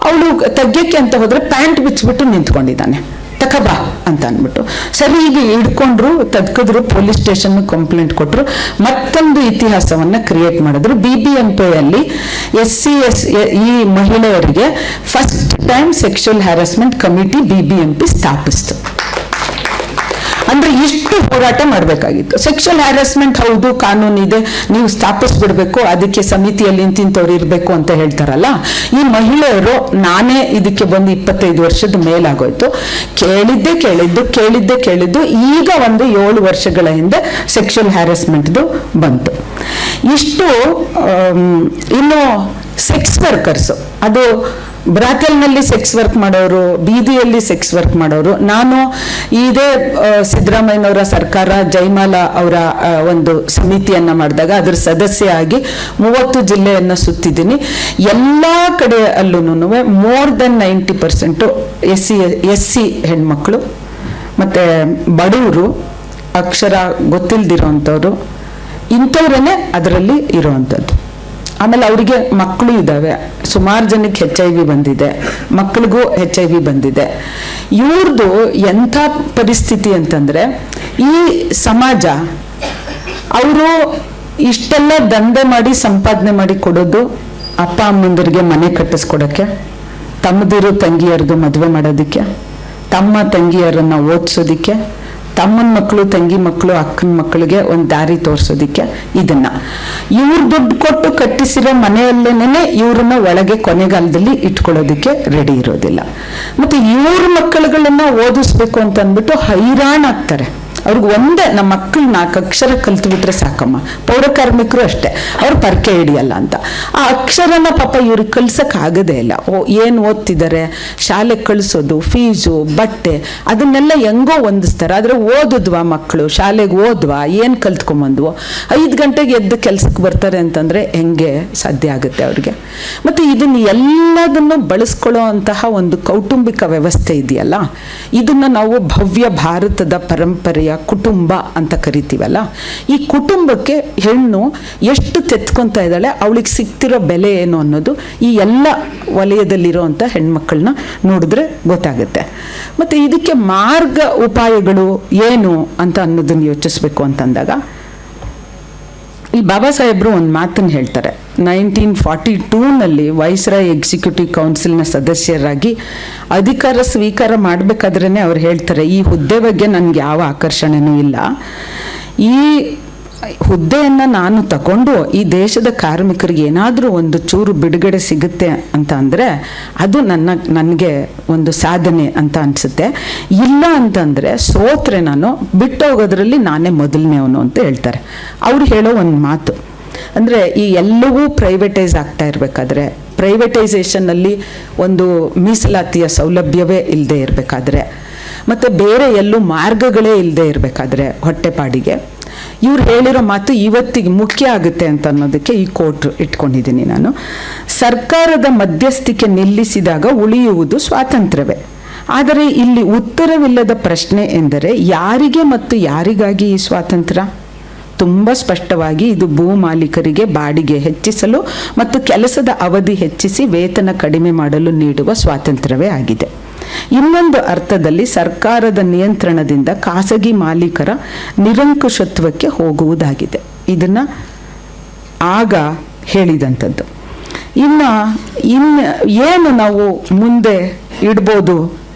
ಅವಳು ತೆಗ್ಯಕ್ಕೆ ಅಂತ ಹೋದ್ರೆ ಪ್ಯಾಂಟ್ ಬಿಚ್ಚಿಬಿಟ್ಟು ನಿಂತ್ಕೊಂಡಿದ್ದಾನೆ, ತಕಬಾ ಅಂತ ಅಂದ್ಬಿಟ್ಟು. ಸರಿ ಈಗ ಹಿಡ್ಕೊಂಡ್ರು, ತದ್ಕಿದ್ರು, ಪೊಲೀಸ್ ಸ್ಟೇಷನ್ ಕಂಪ್ಲೇಂಟ್ ಕೊಟ್ಟರು, ಮತ್ತೊಂದು ಇತಿಹಾಸವನ್ನ ಕ್ರಿಯೇಟ್ ಮಾಡಿದ್ರು. BBMPಯಲ್ಲಿ ಈ ಮಹಿಳೆಯರಿಗೆ first time sexual harassment committee BBMP ಸ್ಥಾಪಿಸಿತು. ಅಂದ್ರೆ ಇಷ್ಟು ಹೋರಾಟ ಮಾಡಬೇಕಾಗಿತ್ತು. ಸೆಕ್ಷುವಲ್ ಹ್ಯಾರಸ್ಮೆಂಟ್ ಹೌದು ಕಾನೂನಿದೆ, ನೀವು ಸ್ಥಾಪಿಸ್ಬಿಡ್ಬೇಕು, ಅದಕ್ಕೆ ಸಮಿತಿಯಲ್ಲಿ ಇಂತಿಂತವ್ರು ಇರಬೇಕು ಅಂತ ಹೇಳ್ತಾರಲ್ಲ. ಈ ಮಹಿಳೆಯರು, ನಾನೇ ಇದಕ್ಕೆ ಬಂದು 25 ವರ್ಷದ ಮೇಲಾಗೋಯ್ತು, ಕೇಳಿದ್ದು ಈಗ ಒಂದು 7 ವರ್ಷಗಳ ಹಿಂದೆ ಸೆಕ್ಷುವಲ್ ಹ್ಯಾರಸ್ಮೆಂಟ್ದು ಬಂತು. ಇಷ್ಟು ಇನ್ನು ಸೆಕ್ಸ್ ವರ್ಕರ್ಸ್, ಅದು ಬ್ರಾಥೆಲ್ನಲ್ಲಿ ಸೆಕ್ಸ್ ವರ್ಕ್ ಮಾಡೋರು, ಬೀದಿಯಲ್ಲಿ ಸೆಕ್ಸ್ ವರ್ಕ್ ಮಾಡೋರು. ನಾನು ಇದೇ ಸಿದ್ದರಾಮಯ್ಯನವರ ಸರ್ಕಾರ ಜಯಮಾಲಾ ಅವರ ಒಂದು ಸಮಿತಿಯನ್ನ ಮಾಡಿದಾಗ ಅದರ ಸದಸ್ಯ ಆಗಿ 30 ಜಿಲ್ಲೆಯನ್ನ ಸುತ್ತಿದ್ದೀನಿ. ಎಲ್ಲ ಕಡೆ ಅಲ್ಲೂ ಮೋರ್ ದೆನ್ 90% SC ಹೆಣ್ಮಕ್ಳು ಮತ್ತೆ ಬಡವರು, ಅಕ್ಷರ ಗೊತ್ತಿಲ್ದಿರೋಂಥವ್ರು, ಇಂಥವ್ರನ್ನೇ ಅದರಲ್ಲಿ ಇರೋವಂಥದ್ದು. ಆಮೇಲೆ ಅವರಿಗೆ ಮಕ್ಕಳು ಇದ್ದಾವೆ, ಸುಮಾರು ಜನಕ್ಕೆ HIV ಬಂದಿದೆ, ಮಕ್ಕಳಿಗೂ HIV ಬಂದಿದೆ. ಇವ್ರದ್ದು ಎಂಥ ಪರಿಸ್ಥಿತಿ ಅಂತಂದರೆ, ಈ ಸಮಾಜ ಅವರು ಇಷ್ಟೆಲ್ಲ ದಂಧೆ ಮಾಡಿ ಸಂಪಾದನೆ ಮಾಡಿ ಕೊಡೋದು ಅಪ್ಪ ಅಮ್ಮಂದರಿಗೆ ಮನೆ ಕಟ್ಟಿಸ್ಕೊಡೋಕ್ಕೆ, ತಮ್ಮದಿರು ತಂಗಿಯರದು ಮದುವೆ ಮಾಡೋದಕ್ಕೆ, ತಮ್ಮ ತಂಗಿಯರನ್ನು ಓದಿಸೋದಕ್ಕೆ, ತಮ್ಮನ ಮಕ್ಕಳು ತಂಗಿ ಮಕ್ಕಳು ಅಕ್ಕನ ಮಕ್ಕಳಿಗೆ ಒಂದು ದಾರಿ ತೋರಿಸೋದಿಕ್ಕೆ. ಇದನ್ನ ಇವ್ರು ದುಡ್ಡು ಕೊಟ್ಟು ಕಟ್ಟಿಸಿರೋ ಮನೆಯಲ್ಲೇನೆ ಇವ್ರನ್ನ ಒಳಗೆ ಕೊನೆಗಾಲದಲ್ಲಿ ಇಟ್ಕೊಳ್ಳೋದಕ್ಕೆ ರೆಡಿ ಇರೋದಿಲ್ಲ. ಮತ್ತೆ ಇವ್ರ ಮಕ್ಕಳುಗಳನ್ನ ಓದಿಸ್ಬೇಕು ಅಂತ ಅಂದ್ಬಿಟ್ಟು ಹೈರಾಣ ಆಗ್ತಾರೆ. ಅವ್ರಿಗೆ ಒಂದೇ ನಮ್ಮ ಮಕ್ಕಳು 4 ಅಕ್ಷರ ಕಲ್ತು ಬಿಟ್ರೆ ಸಾಕಮ್ಮ. ಪೌರ ಕಾರ್ಮಿಕರು ಅಷ್ಟೇ, ಅವ್ರು ಪರ್ಕೆ ಹಿಡಿಯಲ್ಲ ಅಂತ. ಆ ಅಕ್ಷರನ ಪಾಪ ಇವ್ರಿಗೆ ಕಲ್ಸಕ್ ಆಗದೇ ಇಲ್ಲ. ಏನು ಓದ್ತಿದ್ದಾರೆ, ಶಾಲೆಗೆ ಕಳಿಸೋದು, ಫೀಸು, ಬಟ್ಟೆ, ಅದನ್ನೆಲ್ಲ ಹೆಂಗೋ ಹೊಂದಿಸ್ತಾರೆ. ಆದರೆ ಓದಿದ್ವಾ ಮಕ್ಕಳು, ಶಾಲೆಗೆ ಓದ್ವಾ, ಏನು ಕಲ್ತ್ಕೊಂಬಂದ್ವೋ, 5 ಗಂಟೆಗೆ ಎದ್ದು ಕೆಲ್ಸಕ್ಕೆ ಬರ್ತಾರೆ ಅಂತಂದರೆ ಹೆಂಗೆ ಸಾಧ್ಯ ಆಗುತ್ತೆ ಅವ್ರಿಗೆ? ಮತ್ತು ಇದನ್ನು ಎಲ್ಲದನ್ನು ಬಳಸ್ಕೊಳ್ಳೋ ಅಂತಹ ಒಂದು ಕೌಟುಂಬಿಕ ವ್ಯವಸ್ಥೆ ಇದೆಯಲ್ಲ, ಇದನ್ನು ನಾವು ಭವ್ಯ ಭಾರತದ ಪರಂಪರೆಯ ಕುಟುಂಬ ಅಂತ ಕರಿತೀವಲ್ಲ. ಈ ಕುಟುಂಬಕ್ಕೆ ಹೆಣ್ಣು ಎಷ್ಟು ತೆತ್ಕೊತಾ ಇದ್ದಾಳೆ, ಅವಳಿಗೆ ಸಿಗ್ತಿರೋ ಬೆಲೆ ಏನು ಅನ್ನೋದು ಈ ಎಲ್ಲ ವಲಯದಲ್ಲಿರೋವಂಥ ಹೆಣ್ಮಕ್ಳನ್ನ ನೋಡಿದ್ರೆ ಗೊತ್ತಾಗುತ್ತೆ. ಮತ್ತು ಇದಕ್ಕೆ ಮಾರ್ಗ ಉಪಾಯಗಳು ಏನು ಅಂತ ಅನ್ನೋದನ್ನು ಯೋಚಿಸ್ಬೇಕು ಅಂತಂದಾಗ ಈ ಬಾಬಾ ಸಾಹೇಬರು ಒಂದು ಮಾತನ್ನು ಹೇಳ್ತಾರೆ. 1942ನಲ್ಲಿ ವೈಸ್ರಾಯ್ ಎಕ್ಸಿಕ್ಯೂಟಿವ್ ಕೌನ್ಸಿಲ್ನ ಸದಸ್ಯರಾಗಿ ಅಧಿಕಾರ ಸ್ವೀಕಾರ ಮಾಡಬೇಕಾದ್ರೇ ಅವ್ರು ಹೇಳ್ತಾರೆ, ಈ ಹುದ್ದೆ ಬಗ್ಗೆ ನನಗೆ ಯಾವ ಆಕರ್ಷಣೆನೂ ಇಲ್ಲ. ಈ ಹುದ್ದೆಯನ್ನು ನಾನು ತಗೊಂಡು ಈ ದೇಶದ ಕಾರ್ಮಿಕರಿಗೆ ಏನಾದರೂ ಒಂದು ಚೂರು ಬಿಡುಗಡೆ ಸಿಗುತ್ತೆ ಅಂತ ಅಂದರೆ ಅದು ನನಗೆ ಒಂದು ಸಾಧನೆ ಅಂತ ಅನಿಸುತ್ತೆ. ಇಲ್ಲ ಅಂತಂದರೆ ಸೋತ್ರೆ ನಾನು ಬಿಟ್ಟು ಹೋಗೋದ್ರಲ್ಲಿ ನಾನೇ ಮೊದಲನೇವನು ಅಂತ ಹೇಳ್ತಾರೆ. ಅವ್ರು ಹೇಳೋ ಒಂದು ಮಾತು ಅಂದರೆ, ಈ ಎಲ್ಲವೂ ಪ್ರೈವೇಟೈಸ್ ಆಗ್ತಾ ಇರಬೇಕಾದ್ರೆ, ಪ್ರೈವೇಟೈಸೇಷನ್ನಲ್ಲಿ ಒಂದು ಮೀಸಲಾತಿಯ ಸೌಲಭ್ಯವೇ ಇಲ್ಲದೆ ಇರಬೇಕಾದ್ರೆ, ಮತ್ತು ಬೇರೆ ಎಲ್ಲೂ ಮಾರ್ಗಗಳೇ ಇಲ್ಲದೆ ಇರಬೇಕಾದ್ರೆ ಹೊಟ್ಟೆಪಾಡಿಗೆ, ಇವ್ರು ಹೇಳಿರೋ ಮಾತು ಇವತ್ತಿಗೆ ಮುಖ್ಯ ಆಗುತ್ತೆ ಅಂತ ಅನ್ನೋದಕ್ಕೆ ಈ ಕೋಟ್ ಇಟ್ಕೊಂಡಿದ್ದೀನಿ ನಾನು. ಸರ್ಕಾರದ ಮಧ್ಯಸ್ಥಿಕೆ ನಿಲ್ಲಿಸಿದಾಗ ಉಳಿಯುವುದು ಸ್ವಾತಂತ್ರ್ಯವೇ. ಆದರೆ ಇಲ್ಲಿ ಉತ್ತರವಿಲ್ಲದ ಪ್ರಶ್ನೆ ಎಂದರೆ, ಯಾರಿಗೆ ಮತ್ತು ಯಾರಿಗಾಗಿ ಈ ಸ್ವಾತಂತ್ರ್ಯ? ತುಂಬ ಸ್ಪಷ್ಟವಾಗಿ ಇದು ಭೂ ಮಾಲೀಕರಿಗೆ ಬಾಡಿಗೆ ಹೆಚ್ಚಿಸಲು ಮತ್ತು ಕೆಲಸದ ಅವಧಿ ಹೆಚ್ಚಿಸಿ ವೇತನ ಕಡಿಮೆ ಮಾಡಲು ನೀಡುವ ಸ್ವಾತಂತ್ರ್ಯವೇ ಆಗಿದೆ. ಇನ್ನೊಂದು ಅರ್ಥದಲ್ಲಿ ಸರ್ಕಾರದ ನಿಯಂತ್ರಣದಿಂದ ಖಾಸಗಿ ಮಾಲೀಕರ ನಿರಂಕುಶತ್ವಕ್ಕೆ ಹೋಗುವುದಾಗಿದೆ. ಇದನ್ನು ಆಗ ಹೇಳಿದಂಥದ್ದು. ಇನ್ನು ಏನು ನಾವು ಮುಂದೆ ಇಡ್ಬೋದು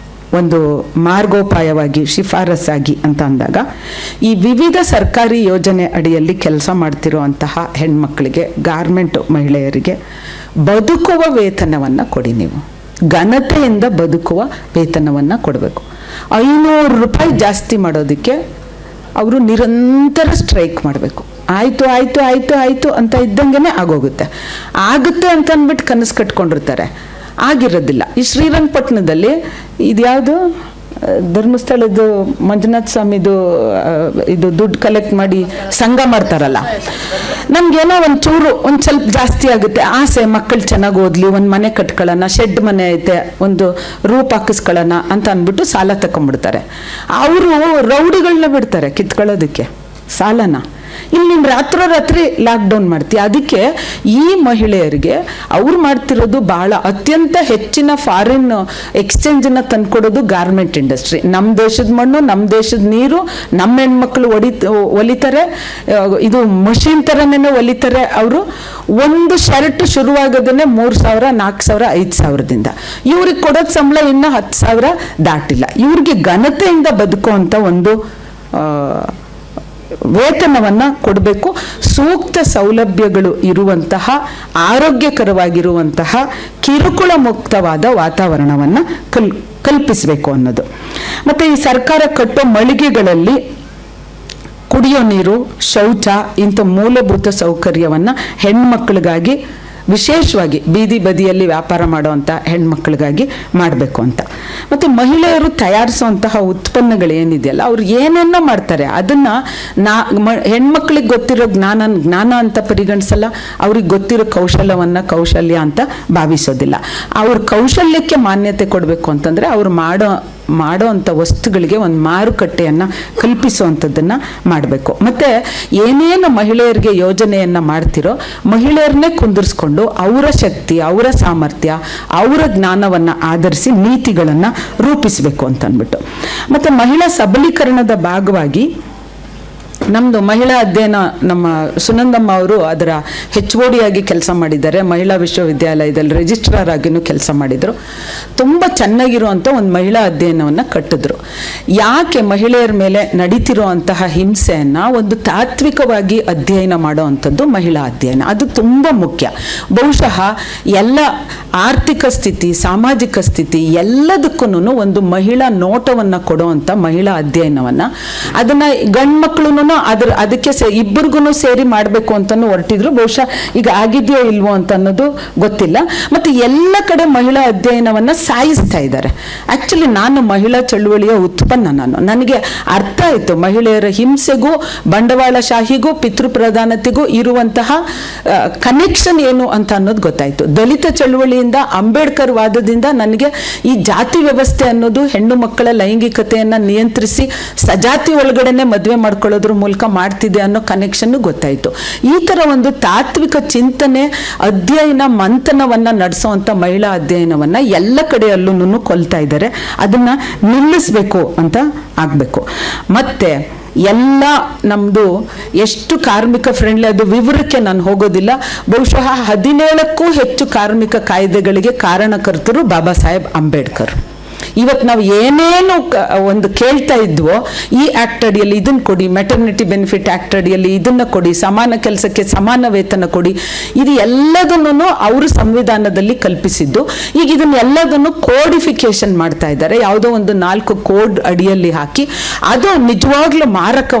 ಒಂದು ಮಾರ್ಗೋಪಾಯವಾಗಿ, ಶಿಫಾರಸ್ಸಾಗಿ ಅಂತ ಅಂದಾಗ, ಈ ವಿವಿಧ ಸರ್ಕಾರಿ ಯೋಜನೆ ಅಡಿಯಲ್ಲಿ ಕೆಲಸ ಮಾಡ್ತಿರುವಂತಹ ಹೆಣ್ಮಕ್ಳಿಗೆ, ಗಾರ್ಮೆಂಟ್ ಮಹಿಳೆಯರಿಗೆ ಬದುಕುವ ವೇತನವನ್ನು ಕೊಡಿ. ನೀವು ಘನತೆಯಿಂದ ಬದುಕುವ ವೇತನವನ್ನು ಕೊಡಬೇಕು. 500 ರೂಪಾಯಿ ಜಾಸ್ತಿ ಮಾಡೋದಕ್ಕೆ ಅವರು ನಿರಂತರ ಸ್ಟ್ರೈಕ್ ಮಾಡಬೇಕು. ಆಯಿತು ಆಯಿತು ಆಯಿತು ಆಯಿತು ಅಂತ ಇದ್ದಂಗೆ ಆಗೋಗುತ್ತೆ. ಆಗುತ್ತೆ ಅಂತ ಅಂದ್ಬಿಟ್ಟು ಕನಸು ಕಟ್ಕೊಂಡಿರ್ತಾರೆ, ಆಗಿರೋದಿಲ್ಲ. ಈ ಶ್ರೀರಂಗಪಟ್ಟಣದಲ್ಲಿ ಇದ್ಯಾವುದು ಧರ್ಮಸ್ಥಳದ್ದು ಮಂಜುನಾಥ ಸ್ವಾಮಿದು ಇದು ದುಡ್ಡು ಕಲೆಕ್ಟ್ ಮಾಡಿ ಸಂಘ ಮಾಡ್ತಾರಲ್ಲ, ನಮ್ಗೇನೋ ಒಂಚೂರು ಒಂದು ಸ್ವಲ್ಪ ಜಾಸ್ತಿ ಆಗುತ್ತೆ, ಆಸೆ ಮಕ್ಕಳು ಚೆನ್ನಾಗಿ ಓದಲಿ, ಒಂದು ಮನೆ ಕಟ್ಕೊಳ್ಳೋಣ, ಶೆಡ್ ಮನೆ ಐತೆ, ಒಂದು ರೂಪ್ ಹಾಕಿಸ್ಕೊಳ್ಳೋಣ ಅಂತ ಅಂದ್ಬಿಟ್ಟು ಸಾಲ ತಗೊಂಡ್ಬಿಡ್ತಾರೆ. ಅವರು ರೌಡಿಗಳನ್ನ ಬಿಡ್ತಾರೆ ಕಿತ್ಕೊಳ್ಳೋದಕ್ಕೆ ಸಾಲನ. ಇಲ್ಲಿ ನೀನು ರಾತ್ರೋರಾತ್ರಿ ಲಾಕ್ಡೌನ್ ಮಾಡ್ತೀಯ. ಅದಕ್ಕೆ ಈ ಮಹಿಳೆಯರಿಗೆ ಅವ್ರು ಮಾಡ್ತಿರೋದು ಭಾಳ ಅತ್ಯಂತ ಹೆಚ್ಚಿನ ಫಾರಿನ್ ಎಕ್ಸ್ಚೇಂಜನ್ನು ತಂದ್ಕೊಡೋದು ಗಾರ್ಮೆಂಟ್ ಇಂಡಸ್ಟ್ರಿ. ನಮ್ಮ ದೇಶದ ಮಣ್ಣು, ನಮ್ಮ ದೇಶದ ನೀರು, ನಮ್ಮ ಹೆಣ್ಮಕ್ಳು ಹೊಲಿತಾರೆ, ಇದು ಮಷೀನ್ ಥರನೇ ಹೊಲಿತಾರೆ. ಅವರು ಒಂದು ಶರ್ಟ್ ಶುರುವಾಗೋದನ್ನೇ 3,000, 4,000, 5,000ದಿಂದ. ಇವ್ರಿಗೆ ಕೊಡೋದು ಸಂಬಳ ಇನ್ನೂ 10,000 ದಾಟಿಲ್ಲ. ಇವ್ರಿಗೆ ಘನತೆಯಿಂದ ಬದುಕುವಂಥ ಒಂದು ವೇತನವನ್ನು ಕೊಡಬೇಕು. ಸೂಕ್ತ ಸೌಲಭ್ಯಗಳು ಇರುವಂತಹ, ಆರೋಗ್ಯಕರವಾಗಿರುವಂತಹ, ಕಿರುಕುಳ ಮುಕ್ತವಾದ ವಾತಾವರಣವನ್ನು ಕಲ್ಪಿಸಬೇಕು ಅನ್ನೋದು. ಮತ್ತು ಈ ಸರ್ಕಾರ ಕಟ್ಟೋ ಮಳಿಗೆಗಳಲ್ಲಿ ಕುಡಿಯೋ ನೀರು, ಶೌಚ, ಇಂಥ ಮೂಲಭೂತ ಸೌಕರ್ಯವನ್ನು ಹೆಣ್ಮಕ್ಳಿಗಾಗಿ, ವಿಶೇಷವಾಗಿ ಬೀದಿ ಬದಿಯಲ್ಲಿ ವ್ಯಾಪಾರ ಮಾಡುವಂಥ ಹೆಣ್ಮಕ್ಳಿಗಾಗಿ ಮಾಡಬೇಕು ಅಂತ. ಮತ್ತು ಮಹಿಳೆಯರು ತಯಾರಿಸುವಂತಹ ಉತ್ಪನ್ನಗಳೇನಿದೆಯಲ್ಲ, ಅವ್ರು ಏನೇನೋ ಮಾಡ್ತಾರೆ, ಅದನ್ನು ಹೆಣ್ಮಕ್ಳಿಗೆ ಗೊತ್ತಿರೋ ಜ್ಞಾನ ಅಂತ ಪರಿಗಣಿಸಲ್ಲ, ಅವ್ರಿಗೆ ಗೊತ್ತಿರೋ ಕೌಶಲ್ಯ ಅಂತ ಭಾವಿಸೋದಿಲ್ಲ. ಅವ್ರ ಕೌಶಲ್ಯಕ್ಕೆ ಮಾನ್ಯತೆ ಕೊಡಬೇಕು ಅಂತಂದರೆ ಅವ್ರು ಮಾಡೋ ಅಂಥ ವಸ್ತುಗಳಿಗೆ ಒಂದು ಮಾರುಕಟ್ಟೆಯನ್ನು ಕಲ್ಪಿಸುವಂಥದ್ದನ್ನು ಮಾಡಬೇಕು. ಮತ್ತು ಏನೇನು ಮಹಿಳೆಯರಿಗೆ ಯೋಜನೆಯನ್ನು ಮಾಡ್ತಿರೋ ಮಹಿಳೆಯರನ್ನೇ ಕುಂದಿರಿಸ್ಕೊಂಡು ಅವರ ಶಕ್ತಿ, ಅವರ ಸಾಮರ್ಥ್ಯ, ಅವರ ಜ್ಞಾನವನ್ನು ಆಧರಿಸಿ ನೀತಿಗಳನ್ನು ರೂಪಿಸಬೇಕು ಅಂತ ಅಂದ್ಬಿಟ್ಟು. ಮತ್ತು ಮಹಿಳಾ ಸಬಲೀಕರಣದ ಭಾಗವಾಗಿ ನಮ್ಮದು ಮಹಿಳಾ ಅಧ್ಯಯನ ನಮ್ಮ ಸುನಂದಮ್ಮ ಅವರು ಅದರ HOD ಆಗಿ ಕೆಲಸ ಮಾಡಿದ್ದಾರೆ. ಮಹಿಳಾ ವಿಶ್ವವಿದ್ಯಾಲಯದಲ್ಲಿ ರಿಜಿಸ್ಟ್ರಾರ್ ಆಗಿನೂ ಕೆಲಸ ಮಾಡಿದರು. ತುಂಬ ಚೆನ್ನಾಗಿರುವಂಥ ಒಂದು ಮಹಿಳಾ ಅಧ್ಯಯನವನ್ನು ಕಟ್ಟಿದ್ರು. ಯಾಕೆ ಮಹಿಳೆಯರ ಮೇಲೆ ನಡೀತಿರುವಂತಹ ಹಿಂಸೆಯನ್ನು ಒಂದು ತಾತ್ವಿಕವಾಗಿ ಅಧ್ಯಯನ ಮಾಡುವಂಥದ್ದು ಮಹಿಳಾ ಅಧ್ಯಯನ. ಅದು ತುಂಬ ಮುಖ್ಯ. ಬಹುಶಃ ಎಲ್ಲ ಆರ್ಥಿಕ ಸ್ಥಿತಿ, ಸಾಮಾಜಿಕ ಸ್ಥಿತಿ ಎಲ್ಲದಕ್ಕೂ ಒಂದು ಮಹಿಳಾ ನೋಟವನ್ನು ಕೊಡುವಂಥ ಮಹಿಳಾ ಅಧ್ಯಯನವನ್ನು ಅದನ್ನು ಗಂಡು ಮಕ್ಕಳು ಅದಕ್ಕೆ ಇಬ್ಬರಿಗೂ ಸೇರಿ ಮಾಡಬೇಕು ಅಂತಲೂ ಹೊರಟಿದ್ರು. ಬಹುಶಃ ಈಗ ಆಗಿದೆಯೋ ಇಲ್ವೋ ಅಂತ ಅನ್ನೋದು ಗೊತ್ತಿಲ್ಲ. ಮತ್ತು ಎಲ್ಲ ಕಡೆ ಮಹಿಳಾ ಅಧ್ಯಯನವನ್ನು ಸಾಯಿಸ್ತಾ ಇದ್ದಾರೆ. ಆ್ಯಕ್ಚುಲಿ ನಾನು ಮಹಿಳಾ ಚಳುವಳಿಯ ಉತ್ಪನ್ನ. ನನಗೆ ಅರ್ಥ ಆಯಿತು ಮಹಿಳೆಯರ ಹಿಂಸೆಗೂ ಬಂಡವಾಳಶಾಹಿಗೂ ಪಿತೃಪ್ರಧಾನತೆಗೂ ಇರುವಂತಹ ಕನೆಕ್ಷನ್ ಏನು ಅಂತ ಅನ್ನೋದು ಗೊತ್ತಾಯಿತು. ದಲಿತ ಚಳುವಳಿಯಿಂದ, ಅಂಬೇಡ್ಕರ್ ವಾದದಿಂದ ನನಗೆ ಈ ಜಾತಿ ವ್ಯವಸ್ಥೆ ಅನ್ನೋದು ಹೆಣ್ಣು ಮಕ್ಕಳ ಲೈಂಗಿಕತೆಯನ್ನು ನಿಯಂತ್ರಿಸಿ ಸಜಾತಿ ಒಳಗಡೆನೆ ಮದುವೆ ಮಾಡ್ಕೊಳ್ಳೋದ್ರ ಮೂಲಕ ಮಾಡ್ತಿದೆ ಅನ್ನೋ ಕನೆಕ್ಷನ್ ಗೊತ್ತಾಯಿತು. ಈ ಥರ ಒಂದು ತಾತ್ವಿಕ ಚಿಂತನೆ, ಅಧ್ಯಯನ, ಮಂಥನವನ್ನು ನಡೆಸೋವಂಥ ಮಹಿಳಾ ಅಧ್ಯಯನವನ್ನು ಎಲ್ಲ ಕಡೆಯಲ್ಲೂ ಕೊಲ್ತಾ ಇದ್ದಾರೆ. ಅದನ್ನು ನಿಲ್ಲಿಸಬೇಕು ಅಂತ ಆಗಬೇಕು. ಮತ್ತೆ ಎಲ್ಲ ನಮ್ಮದು ಎಷ್ಟು ಕಾರ್ಮಿಕ ಫ್ರೆಂಡ್ಲಿ, ಅದು ವಿವರಕ್ಕೆ ನಾನು ಹೋಗೋದಿಲ್ಲ. ಬಹುಶಃ 17ಕ್ಕೂ ಹೆಚ್ಚು ಕಾರ್ಮಿಕ ಕಾಯ್ದೆಗಳಿಗೆ ಕಾರಣಕರ್ತರು ಬಾಬಾ ಸಾಹೇಬ್ ಅಂಬೇಡ್ಕರ್. ಇವತ್ತು ನಾವು ಏನೇನು ಒಂದು ಕೇಳ್ತಾ ಇದ್ವೋ, ಈ ಆ್ಯಕ್ಟ್ ಅಡಿಯಲ್ಲಿ ಇದನ್ನು ಕೊಡಿ, ಮೆಟರ್ನಿಟಿ ಬೆನಿಫಿಟ್ ಆ್ಯಕ್ಟ್ ಅಡಿಯಲ್ಲಿ ಇದನ್ನು ಕೊಡಿ, ಸಮಾನ ಕೆಲಸಕ್ಕೆ ಸಮಾನ ವೇತನ ಕೊಡಿ, ಇದು ಎಲ್ಲದನ್ನು ಅವರು ಸಂವಿಧಾನದಲ್ಲಿ ಕಲ್ಪಿಸಿದ್ದು. ಈಗ ಇದನ್ನೆಲ್ಲದನ್ನು ಕೋಡಿಫಿಕೇಶನ್ ಮಾಡ್ತಾ ಇದ್ದಾರೆ. ಯಾವುದೋ ಒಂದು 4 ಕೋಡ್ ಅಡಿಯಲ್ಲಿ ಹಾಕಿ ಅದು ನಿಜವಾಗ್ಲೂ ಮಾರಕ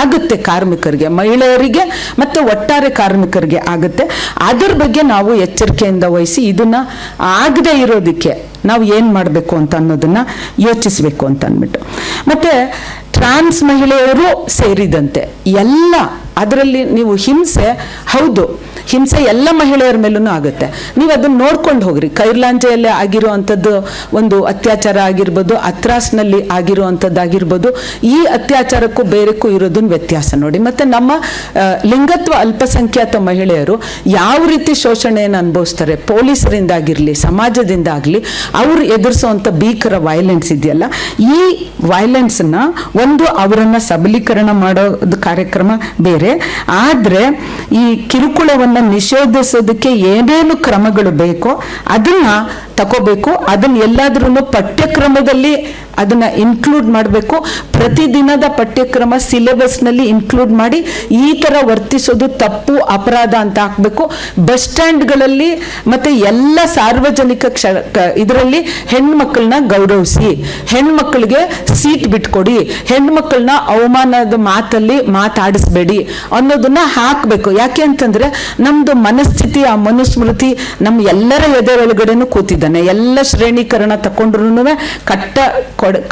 ಆಗುತ್ತೆ ಕಾರ್ಮಿಕರಿಗೆ, ಮಹಿಳೆಯರಿಗೆ ಮತ್ತು ಒಟ್ಟಾರೆ ಕಾರ್ಮಿಕರಿಗೆ ಆಗುತ್ತೆ. ಅದರ ಬಗ್ಗೆ ನಾವು ಎಚ್ಚರಿಕೆಯಿಂದ ವಹಿಸಿ ಇದನ್ನು ಆಗದೆ ಇರೋದಕ್ಕೆ ನಾವು ಏನು ಮಾಡಬೇಕು ಅಂತ ಅನ್ನೋದನ್ನು ಯೋಚಿಸಬೇಕು ಅಂತ ಅಂದ್ಬಿಟ್ಟು. ಮತ್ತು ಟ್ರಾನ್ಸ್ ಮಹಿಳೆಯರು ಸೇರಿದಂತೆ ಎಲ್ಲ ಅದರಲ್ಲಿ ನೀವು ಹಿಂಸೆ, ಹೌದು ಹಿಂಸೆ ಎಲ್ಲ ಮಹಿಳೆಯರ ಮೇಲೂ ಆಗುತ್ತೆ. ನೀವು ಅದನ್ನು ನೋಡ್ಕೊಂಡು ಹೋಗ್ರಿ. ಕೈರ್ಲಾಂಜೆಯಲ್ಲಿ ಆಗಿರುವಂಥದ್ದು ಒಂದು ಅತ್ಯಾಚಾರ ಆಗಿರ್ಬೋದು, ಅತ್ರಾಸ್ನಲ್ಲಿ ಆಗಿರುವಂಥದ್ದಾಗಿರ್ಬೋದು. ಈ ಅತ್ಯಾಚಾರಕ್ಕೂ ಬೇರೆಕ್ಕೂ ಇರೋದನ್ನ ವ್ಯತ್ಯಾಸ ನೋಡಿ. ಮತ್ತು ನಮ್ಮ ಲಿಂಗತ್ವ ಅಲ್ಪಸಂಖ್ಯಾತ ಮಹಿಳೆಯರು ಯಾವ ರೀತಿ ಶೋಷಣೆಯನ್ನು ಅನುಭವಿಸ್ತಾರೆ, ಪೊಲೀಸರಿಂದಾಗಿರಲಿ ಸಮಾಜದಿಂದಾಗಲಿ, ಅವರು ಎದುರಿಸುವಂಥ ಭೀಕರ ವೈಲೆನ್ಸ್ ಇದೆಯಲ್ಲ, ಈ ವೈಲೆನ್ಸನ್ನು ಒಂದು ಅವರನ್ನು ಸಬಲೀಕರಣ ಮಾಡೋದು ಕಾರ್ಯಕ್ರಮ ಬೇರೆ. ಆದರೆ ಈ ಕಿರುಕುಳವನ್ನು ನಿಷೇಧಿಸೋದಕ್ಕೆ ಏನೇನು ಕ್ರಮಗಳು ಬೇಕೋ ಅದನ್ನ ತಗೋಬೇಕು. ಅದನ್ನ ಎಲ್ಲಾದ್ರೂ ಪಠ್ಯಕ್ರಮದಲ್ಲಿ ಅದನ್ನ ಇನ್ಕ್ಲೂಡ್ ಮಾಡಬೇಕು. ಪ್ರತಿದಿನದ ಪಠ್ಯಕ್ರಮ ಸಿಲೆಬಸ್ನಲ್ಲಿ ಇನ್ಕ್ಲೂಡ್ ಮಾಡಿ ಈ ಥರ ವರ್ತಿಸೋದು ತಪ್ಪು, ಅಪರಾಧ ಅಂತ ಹಾಕಬೇಕು. ಬಸ್ ಸ್ಟ್ಯಾಂಡ್ಗಳಲ್ಲಿ ಮತ್ತು ಎಲ್ಲ ಸಾರ್ವಜನಿಕ ಇದರಲ್ಲಿ ಹೆಣ್ಮಕ್ಳನ್ನ ಗೌರವಿಸಿ, ಹೆಣ್ಮಕ್ಳಿಗೆ ಸೀಟ್ ಬಿಟ್ಕೊಡಿ, ಹೆಣ್ಮಕ್ಳನ್ನ ಅವಮಾನದ ಮಾತಲ್ಲಿ ಮಾತಾಡಿಸ್ಬೇಡಿ ಅನ್ನೋದನ್ನ ಹಾಕಬೇಕು. ಯಾಕೆ ಅಂತಂದ್ರೆ ನಮ್ದು ಮನಸ್ಥಿತಿ, ಆ ಮನುಸ್ಮೃತಿ ನಮ್ಮ ಎಲ್ಲರ ಎದೆ ಒಳಗಡೆನೂ ಕೂತಿದ್ದಾನೆ. ಎಲ್ಲ ಶ್ರೇಣೀಕರಣ ತಕೊಂಡ್ರು ಕಟ್ಟ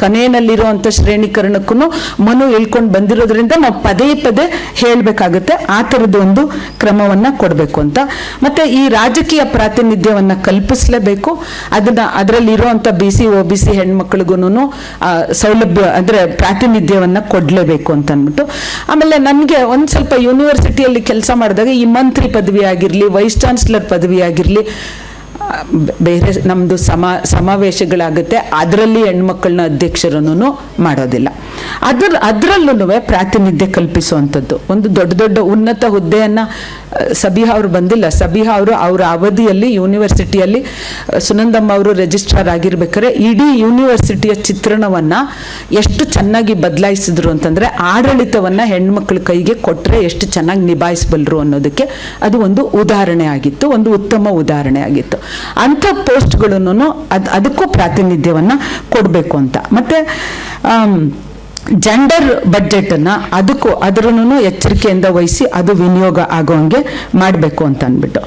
ಕನೆಯಲ್ಲಿರುವಂಥ ಶ್ರೇಣೀಕರಣಕ್ಕೂ ಮನು ಇಳ್ಕೊಂಡು ಬಂದಿರೋದ್ರಿಂದ ನಾವು ಪದೇ ಪದೇ ಹೇಳಬೇಕಾಗುತ್ತೆ ಆ ಥರದ ಒಂದು ಕ್ರಮವನ್ನು ಕೊಡಬೇಕು ಅಂತ. ಮತ್ತು ಈ ರಾಜಕೀಯ ಪ್ರಾತಿನಿಧ್ಯವನ್ನು ಕಲ್ಪಿಸಲೇಬೇಕು. ಅದರಲ್ಲಿರುವಂಥ BC OBC ಹೆಣ್ಮಕ್ಳಿಗೂ ಸೌಲಭ್ಯ ಅಂದರೆ ಪ್ರಾತಿನಿಧ್ಯವನ್ನು ಕೊಡಲೇಬೇಕು ಅಂತ ಅಂದ್ಬಿಟ್ಟು. ಆಮೇಲೆ ನನಗೆ ಒಂದು ಸ್ವಲ್ಪ ಯೂನಿವರ್ಸಿಟಿಯಲ್ಲಿ ಕೆಲಸ ಮಾಡಿದಾಗ ಈ ಮಂತ್ರಿ ಪದವಿ ಆಗಿರಲಿ, ವೈಸ್ ಚಾನ್ಸಲರ್ ಪದವಿ ಆಗಿರಲಿ, ಬೇರೆ ನಮ್ಮದು ಸಮಾವೇಶಗಳಾಗುತ್ತೆ, ಅದರಲ್ಲಿ ಹೆಣ್ಮಕ್ಳನ್ನ ಅಧ್ಯಕ್ಷರನ್ನು ಮಾಡೋದಿಲ್ಲ. ಅದರಲ್ಲೂ ಪ್ರಾತಿನಿಧ್ಯ ಕಲ್ಪಿಸುವಂಥದ್ದು. ಒಂದು ದೊಡ್ಡ ದೊಡ್ಡ ಉನ್ನತ ಹುದ್ದೆಯನ್ನು ಸಬಿಹಾ ಅವರು ಬಂದಿಲ್ಲ. ಸಬಿಹಾ ಅವರು ಅವರ ಅವಧಿಯಲ್ಲಿ ಯೂನಿವರ್ಸಿಟಿಯಲ್ಲಿ ಸುನಂದಮ್ಮ ಅವರು ರಿಜಿಸ್ಟ್ರಾರ್ ಆಗಿರ್ಬೇಕಾದ್ರೆ ಇಡೀ ಯೂನಿವರ್ಸಿಟಿಯ ಚಿತ್ರಣವನ್ನು ಎಷ್ಟು ಚೆನ್ನಾಗಿ ಬದಲಾಯಿಸಿದ್ರು ಅಂತಂದರೆ, ಆಡಳಿತವನ್ನು ಹೆಣ್ಮಕ್ಳ ಕೈಗೆ ಕೊಟ್ಟರೆ ಎಷ್ಟು ಚೆನ್ನಾಗಿ ನಿಭಾಯಿಸಬಲ್ಲರು ಅನ್ನೋದಕ್ಕೆ ಅದು ಒಂದು ಉದಾಹರಣೆ ಆಗಿತ್ತು, ಒಂದು ಉತ್ತಮ ಉದಾಹರಣೆ ಆಗಿತ್ತು. ಅಂಥ ಪೋಸ್ಟ್ಗಳನ್ನು ಅದಕ್ಕೂ ಪ್ರಾತಿನಿಧ್ಯವನ್ನು ಕೊಡಬೇಕು ಅಂತ. ಮತ್ತು ಜೆಂಡರ್ ಬಡ್ಜೆಟನ್ನು ಅದರನ್ನು ಎಚ್ಚರಿಕೆಯಿಂದ ವಹಿಸಿ ಅದು ವಿನಿಯೋಗ ಆಗೋಂಗೆ ಮಾಡಬೇಕು ಅಂತ ಅಂದ್ಬಿಟ್ಟು.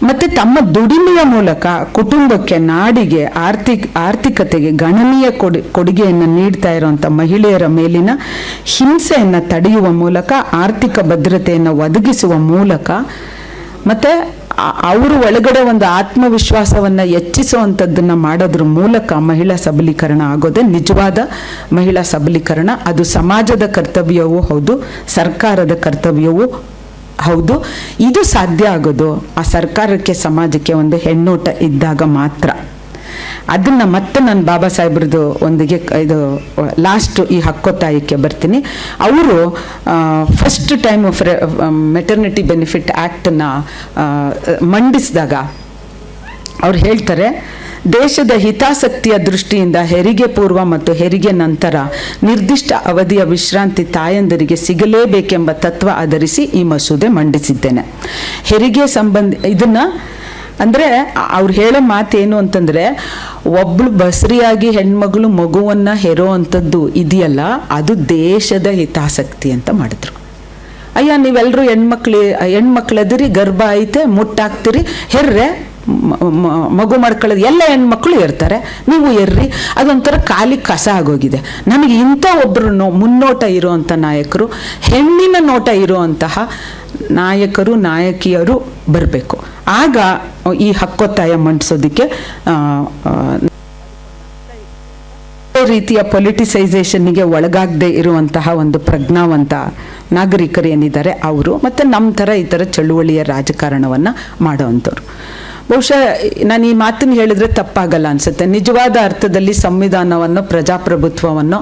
ಮತ್ತು ತಮ್ಮ ದುಡಿಮೆಯ ಮೂಲಕ ಕುಟುಂಬಕ್ಕೆ, ನಾಡಿಗೆ, ಆರ್ಥಿಕತೆಗೆ ಗಣನೀಯ ಕೊಡುಗೆಯನ್ನು ನೀಡ್ತಾ ಇರುವಂಥ ಮಹಿಳೆಯರ ಮೇಲಿನ ಹಿಂಸೆಯನ್ನು ತಡೆಯುವ ಮೂಲಕ, ಆರ್ಥಿಕ ಭದ್ರತೆಯನ್ನು ಒದಗಿಸುವ ಮೂಲಕ, ಮತ್ತು ಅವರು ಒಳಗಡೆ ಒಂದು ಆತ್ಮವಿಶ್ವಾಸವನ್ನು ಹೆಚ್ಚಿಸುವಂಥದ್ದನ್ನು ಮಾಡೋದ್ರ ಮೂಲಕ ಮಹಿಳಾ ಸಬಲೀಕರಣ ಆಗೋದೇ ನಿಜವಾದ ಮಹಿಳಾ ಸಬಲೀಕರಣ. ಅದು ಸಮಾಜದ ಕರ್ತವ್ಯವೂ ಹೌದು, ಸರ್ಕಾರದ ಕರ್ತವ್ಯವೂ ಹೌದು. ಇದು ಸಾಧ್ಯ ಆಗೋದು ಆ ಸರ್ಕಾರಕ್ಕೆ, ಸಮಾಜಕ್ಕೆ ಒಂದು ಹೆಣ್ಣೋಟ ಇದ್ದಾಗ ಮಾತ್ರ. ಅದನ್ನು ಮತ್ತೆ ನಾನು ಬಾಬಾ ಸಾಹೇಬ್ರದ್ದು ಒಂದಿಗೆ ಇದು ಲಾಸ್ಟ್ ಈ ಹಕ್ಕೊತ್ತಾಯಕ್ಕೆ ಬರ್ತೀನಿ. ಅವರು ಫಸ್ಟ್ ಟೈಮ್ ಮೆಟರ್ನಿಟಿ ಬೆನಿಫಿಟ್ ಆ್ಯಕ್ಟನ್ನು ಮಂಡಿಸಿದಾಗ ಅವ್ರು ಹೇಳ್ತಾರೆ, ದೇಶದ ಹಿತಾಸಕ್ತಿಯ ದೃಷ್ಟಿಯಿಂದ ಹೆರಿಗೆ ಪೂರ್ವ ಮತ್ತು ಹೆರಿಗೆ ನಂತರ ನಿರ್ದಿಷ್ಟ ಅವಧಿಯ ವಿಶ್ರಾಂತಿ ತಾಯಂದರಿಗೆ ಸಿಗಲೇಬೇಕೆಂಬ ತತ್ವ ಆಧರಿಸಿ ಈ ಮಸೂದೆ ಮಂಡಿಸಿದ್ದೇನೆ. ಹೆರಿಗೆ ಇದನ್ನು ಅಂದರೆ ಅವ್ರು ಹೇಳೋ ಮಾತೇನು ಅಂತಂದರೆ, ಒಬ್ಬಳು ಬಸರಿಯಾಗಿ ಹೆಣ್ಮಗಳು ಮಗುವನ್ನು ಹೆರೋ ಅಂಥದ್ದು ಇದೆಯಲ್ಲ, ಅದು ದೇಶದ ಹಿತಾಸಕ್ತಿ ಅಂತ ಮಾಡಿದ್ರು. ಅಯ್ಯ ನೀವೆಲ್ಲರೂ ಹೆಣ್ಮಕ್ಳದಿರಿ, ಗರ್ಭ ಐತೆ, ಮುಟ್ಟಾಕ್ತಿರಿ, ಹೆರ್ರೆ ಮಗು ಮಾಡ್ಕೊಳ್ಳೋದು ಎಲ್ಲ ಹೆಣ್ಮಕ್ಳು ಇರ್ತಾರೆ, ನೀವು ಎರ್ರಿ. ಅದೊಂಥರ ಖಾಲಿ ಕಸ ಆಗೋಗಿದೆ. ನಮಗೆ ಇಂಥ ಒಬ್ಬರು ಮುನ್ನೋಟ ಇರುವಂಥ ನಾಯಕರು, ಹೆಣ್ಣಿನ ನೋಟ ಇರುವಂತಹ ನಾಯಕರು ನಾಯಕಿಯರು ಬರಬೇಕು. ಆಗ ಈ ಹಕ್ಕೊತ್ತಾಯ ಮಂಡಿಸೋದಕ್ಕೆ ರೀತಿಯ ಪೊಲಿಟಿಸೈಸೇಷನ್ಗೆ ಒಳಗಾಗದೆ ಇರುವಂತಹ ಒಂದು ಪ್ರಜ್ಞಾವಂತ ನಾಗರಿಕರು ಏನಿದ್ದಾರೆ ಅವರು, ಮತ್ತು ನಮ್ಮ ಥರ ಈ ಥರ ಚಳುವಳಿಯ ರಾಜಕಾರಣವನ್ನು ಮಾಡೋವಂಥವ್ರು. ಬಹುಶಃ ನಾನು ಈ ಮಾತನ್ನು ಹೇಳಿದ್ರೆ ತಪ್ಪಾಗಲ್ಲ ಅನಿಸುತ್ತೆ. ನಿಜವಾದ ಅರ್ಥದಲ್ಲಿ ಸಂವಿಧಾನವನ್ನು, ಪ್ರಜಾಪ್ರಭುತ್ವವನ್ನು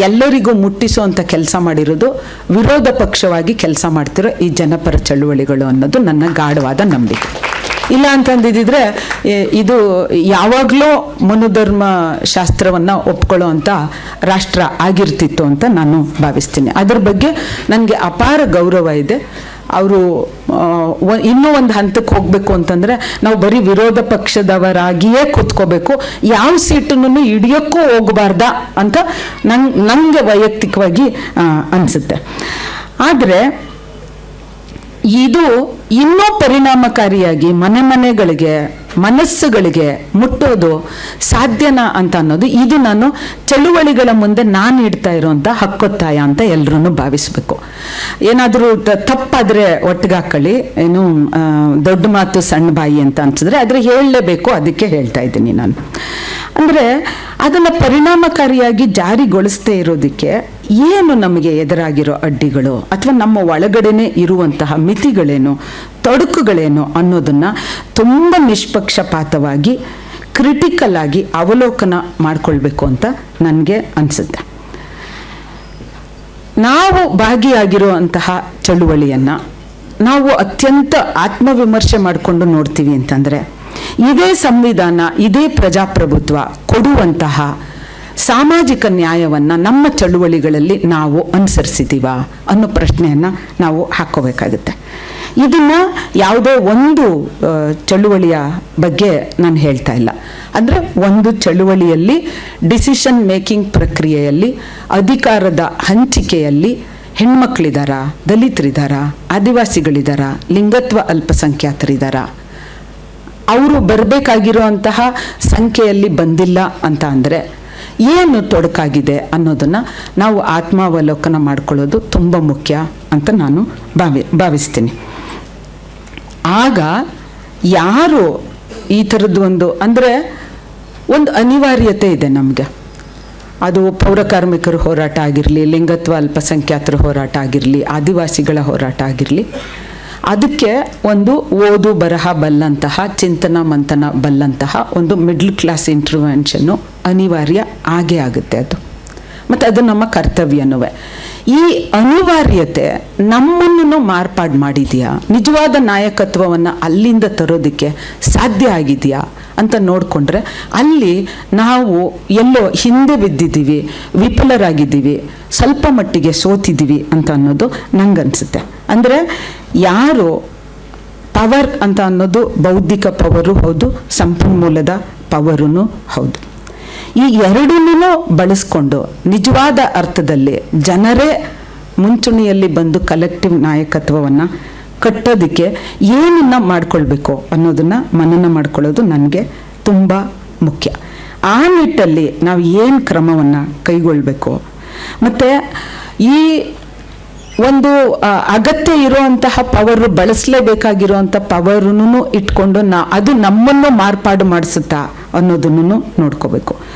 ಎಲ್ಲರಿಗೂ ಮುಟ್ಟಿಸುವಂಥ ಕೆಲಸ ಮಾಡಿರೋದು ವಿರೋಧ ಪಕ್ಷವಾಗಿ ಕೆಲಸ ಮಾಡ್ತಿರೋ ಈ ಜನಪರ ಚಳುವಳಿಗಳು ಅನ್ನೋದು ನನ್ನ ಗಾಢವಾದ ನಂಬಿಕೆ. ಇಲ್ಲ ಅಂತಂದಿದ್ರೆ ಇದು ಯಾವಾಗಲೂ ಮನುಧರ್ಮ ಶಾಸ್ತ್ರವನ್ನು ಒಪ್ಕೊಳ್ಳೋ ಅಂಥ ರಾಷ್ಟ್ರ ಆಗಿರ್ತಿತ್ತು ಅಂತ ನಾನು ಭಾವಿಸ್ತೀನಿ. ಅದ್ರ ಬಗ್ಗೆ ನನಗೆ ಅಪಾರ ಗೌರವ ಇದೆ. ಅವರು ಇನ್ನೂ ಒಂದು ಹಂತಕ್ಕೆ ಹೋಗಬೇಕು ಅಂತಂದರೆ ನಾವು ಬರೀ ವಿರೋಧ ಪಕ್ಷದವರಾಗಿಯೇ ಕೂತ್ಕೋಬೇಕು, ಯಾವ ಸೀಟನ್ನು ಹಿಡಿಯೋಕ್ಕೂ ಹೋಗಬಾರ್ದ ಅಂತ ನನಗೆ ವೈಯಕ್ತಿಕವಾಗಿ ಅನಿಸುತ್ತೆ. ಆದರೆ ಇದು ಇನ್ನೂ ಪರಿಣಾಮಕಾರಿಯಾಗಿ ಮನೆಗಳಿಗೆ ಮನಸ್ಸುಗಳಿಗೆ ಮುಟ್ಟೋದು ಸಾಧ್ಯನಾ ಅಂತ ಅನ್ನೋದು, ಇದು ನಾನು ಚಳುವಳಿಗಳ ಮುಂದೆ ನಾನು ಇಡ್ತಾ ಇರೋಂಥ ಹಕ್ಕೊತ್ತಾಯ ಅಂತ ಎಲ್ಲರೂ ಭಾವಿಸ್ಬೇಕು. ಏನಾದರೂ ತಪ್ಪಾದರೆ ಒಟ್ಟಿಗಾಕೊಳ್ಳಿ, ಏನು ದೊಡ್ಡ ಮಾತು ಸಣ್ಣ ಬಾಯಿ ಅಂತ ಅನ್ಸಿದ್ರೆ ಆದರೆ ಹೇಳಲೇಬೇಕು, ಅದಕ್ಕೆ ಹೇಳ್ತಾ ಇದ್ದೀನಿ ನಾನು. ಅಂದರೆ ಅದನ್ನು ಪರಿಣಾಮಕಾರಿಯಾಗಿ ಜಾರಿಗೊಳಿಸದೇ ಇರೋದಕ್ಕೆ ಏನು ನಮಗೆ ಎದುರಾಗಿರೋ ಅಡ್ಡಿಗಳು ಅಥವಾ ನಮ್ಮ ಒಳಗಡೆನೆ ಇರುವಂತಹ ಮಿತಿಗಳೇನು, ತೊಡಕುಗಳೇನು ಅನ್ನೋದನ್ನು ತುಂಬ ನಿಷ್ಪಕ್ಷಪಾತವಾಗಿ ಕ್ರಿಟಿಕಲ್ ಆಗಿ ಅವಲೋಕನ ಮಾಡಿಕೊಳ್ಬೇಕು ಅಂತ ನನಗೆ ಅನಿಸುತ್ತೆ. ನಾವು ಭಾಗಿಯಾಗಿರುವಂತಹ ಚಳುವಳಿಯನ್ನು ನಾವು ಅತ್ಯಂತ ಆತ್ಮವಿಮರ್ಶೆ ಮಾಡಿಕೊಂಡು ನೋಡ್ತೀವಿ ಅಂತಂದರೆ, ಇದೇ ಸಂವಿಧಾನ, ಇದೇ ಪ್ರಜಾಪ್ರಭುತ್ವ ಕೊಡುವಂತಹ ಸಾಮಾಜಿಕ ನ್ಯಾಯವನ್ನು ನಮ್ಮ ಚಳುವಳಿಗಳಲ್ಲಿ ನಾವು ಅನುಸರಿಸಿದ್ದೀವ ಅನ್ನೋ ಪ್ರಶ್ನೆಯನ್ನು ನಾವು ಹಾಕ್ಕೋಬೇಕಾಗುತ್ತೆ. ಇದನ್ನು ಯಾವುದೋ ಒಂದು ಚಳುವಳಿಯ ಬಗ್ಗೆ ನಾನು ಹೇಳ್ತಾ ಇಲ್ಲ. ಅಂದರೆ ಒಂದು ಚಳುವಳಿಯಲ್ಲಿ ಡಿಸಿಷನ್ ಮೇಕಿಂಗ್ ಪ್ರಕ್ರಿಯೆಯಲ್ಲಿ, ಅಧಿಕಾರದ ಹಂಚಿಕೆಯಲ್ಲಿ ಹೆಣ್ಮಕ್ಳಿದಾರಾ, ದಲಿತರಿದ್ದಾರಾ, ಆದಿವಾಸಿಗಳಿದ್ದಾರಾ, ಲಿಂಗತ್ವ ಅಲ್ಪಸಂಖ್ಯಾತರಿದ್ದಾರಾ, ಅವರು ಬರಬೇಕಾಗಿರುವಂತಹ ಸಂಖ್ಯೆಯಲ್ಲಿ ಬಂದಿಲ್ಲ ಅಂತ ಅಂದರೆ ಏನು ತೊಡಕಾಗಿದೆ ಅನ್ನೋದನ್ನು ನಾವು ಆತ್ಮಾವಲೋಕನ ಮಾಡ್ಕೊಳ್ಳೋದು ತುಂಬ ಮುಖ್ಯ ಅಂತ ನಾನು ಭಾವಿಸ್ತೀನಿ. ಆಗ ಯಾರು ಈ ಥರದ್ದು ಅಂದರೆ ಒಂದು ಅನಿವಾರ್ಯತೆ ಇದೆ ನಮಗೆ. ಅದು ಪೌರಕಾರ್ಮಿಕರ ಹೋರಾಟ ಆಗಿರಲಿ, ಲಿಂಗತ್ವ ಅಲ್ಪಸಂಖ್ಯಾತರ ಹೋರಾಟ ಆಗಿರಲಿ, ಆದಿವಾಸಿಗಳ ಹೋರಾಟ ಆಗಿರಲಿ, ಅದಕ್ಕೆ ಒಂದು ಓದು ಬರಹ ಬಲ್ಲಂತಹ, ಚಿಂತನ ಮಂಥನ ಬಲ್ಲಂತಹ ಒಂದು ಮಿಡ್ಲ್ ಕ್ಲಾಸ್ ಇಂಟರ್ವೆನ್ಷನ್ನು ಅನಿವಾರ್ಯ ಆಗೇ ಆಗುತ್ತೆ ಅದು. ಮತ್ತು ಅದು ನಮ್ಮ ಕರ್ತವ್ಯನೂ. ಈ ಅನಿವಾರ್ಯತೆ ನಮ್ಮನ್ನು ಮಾರ್ಪಾಡು ಮಾಡಿದೆಯಾ, ನಿಜವಾದ ನಾಯಕತ್ವವನ್ನು ಅಲ್ಲಿಂದ ತರೋದಕ್ಕೆ ಸಾಧ್ಯ ಆಗಿದೆಯಾ ಅಂತ ನೋಡಿಕೊಂಡ್ರೆ ಅಲ್ಲಿ ನಾವು ಎಲ್ಲೋ ಹಿಂದೆ ಬಿದ್ದಿದ್ದೀವಿ, ವಿಫಲರಾಗಿದ್ದೀವಿ, ಸ್ವಲ್ಪ ಮಟ್ಟಿಗೆ ಸೋತಿದ್ದೀವಿ ಅಂತ ಅನ್ನೋದು ನಂಗನ್ಸುತ್ತೆ. ಅಂದರೆ ಯಾರು ಪವರ್ ಅಂತ ಅನ್ನೋದು ಬೌದ್ಧಿಕ ಪವರು ಹೌದು, ಸಂಪನ್ಮೂಲದ ಪವರೂ ಹೌದು. ಈ ಎರಡನ್ನೂ ಬಳಸ್ಕೊಂಡು ನಿಜವಾದ ಅರ್ಥದಲ್ಲಿ ಜನರೇ ಮುಂಚೂಣಿಯಲ್ಲಿ ಬಂದು ಕಲೆಕ್ಟಿವ್ ನಾಯಕತ್ವವನ್ನು ಕಟ್ಟೋದಕ್ಕೆ ಏನನ್ನ ಮಾಡ್ಕೊಳ್ಬೇಕು ಅನ್ನೋದನ್ನು ಮನನ ಮಾಡ್ಕೊಳ್ಳೋದು ನನಗೆ ತುಂಬ ಮುಖ್ಯ. ಆ ನಿಟ್ಟಲ್ಲಿ ನಾವು ಏನು ಕ್ರಮವನ್ನು ಕೈಗೊಳ್ಳಬೇಕು, ಮತ್ತು ಈ ಒಂದು ಅಗತ್ಯ ಇರುವಂತಹ ಪವರು, ಬಳಸಲೇಬೇಕಾಗಿರುವಂಥ ಪವರನ್ನು ಇಟ್ಕೊಂಡು ಅದು ನಮ್ಮನ್ನು ಮಾರ್ಪಾಡು ಮಾಡಿಸುತ್ತಾ ಅನ್ನೋದನ್ನು ನೋಡ್ಕೋಬೇಕು.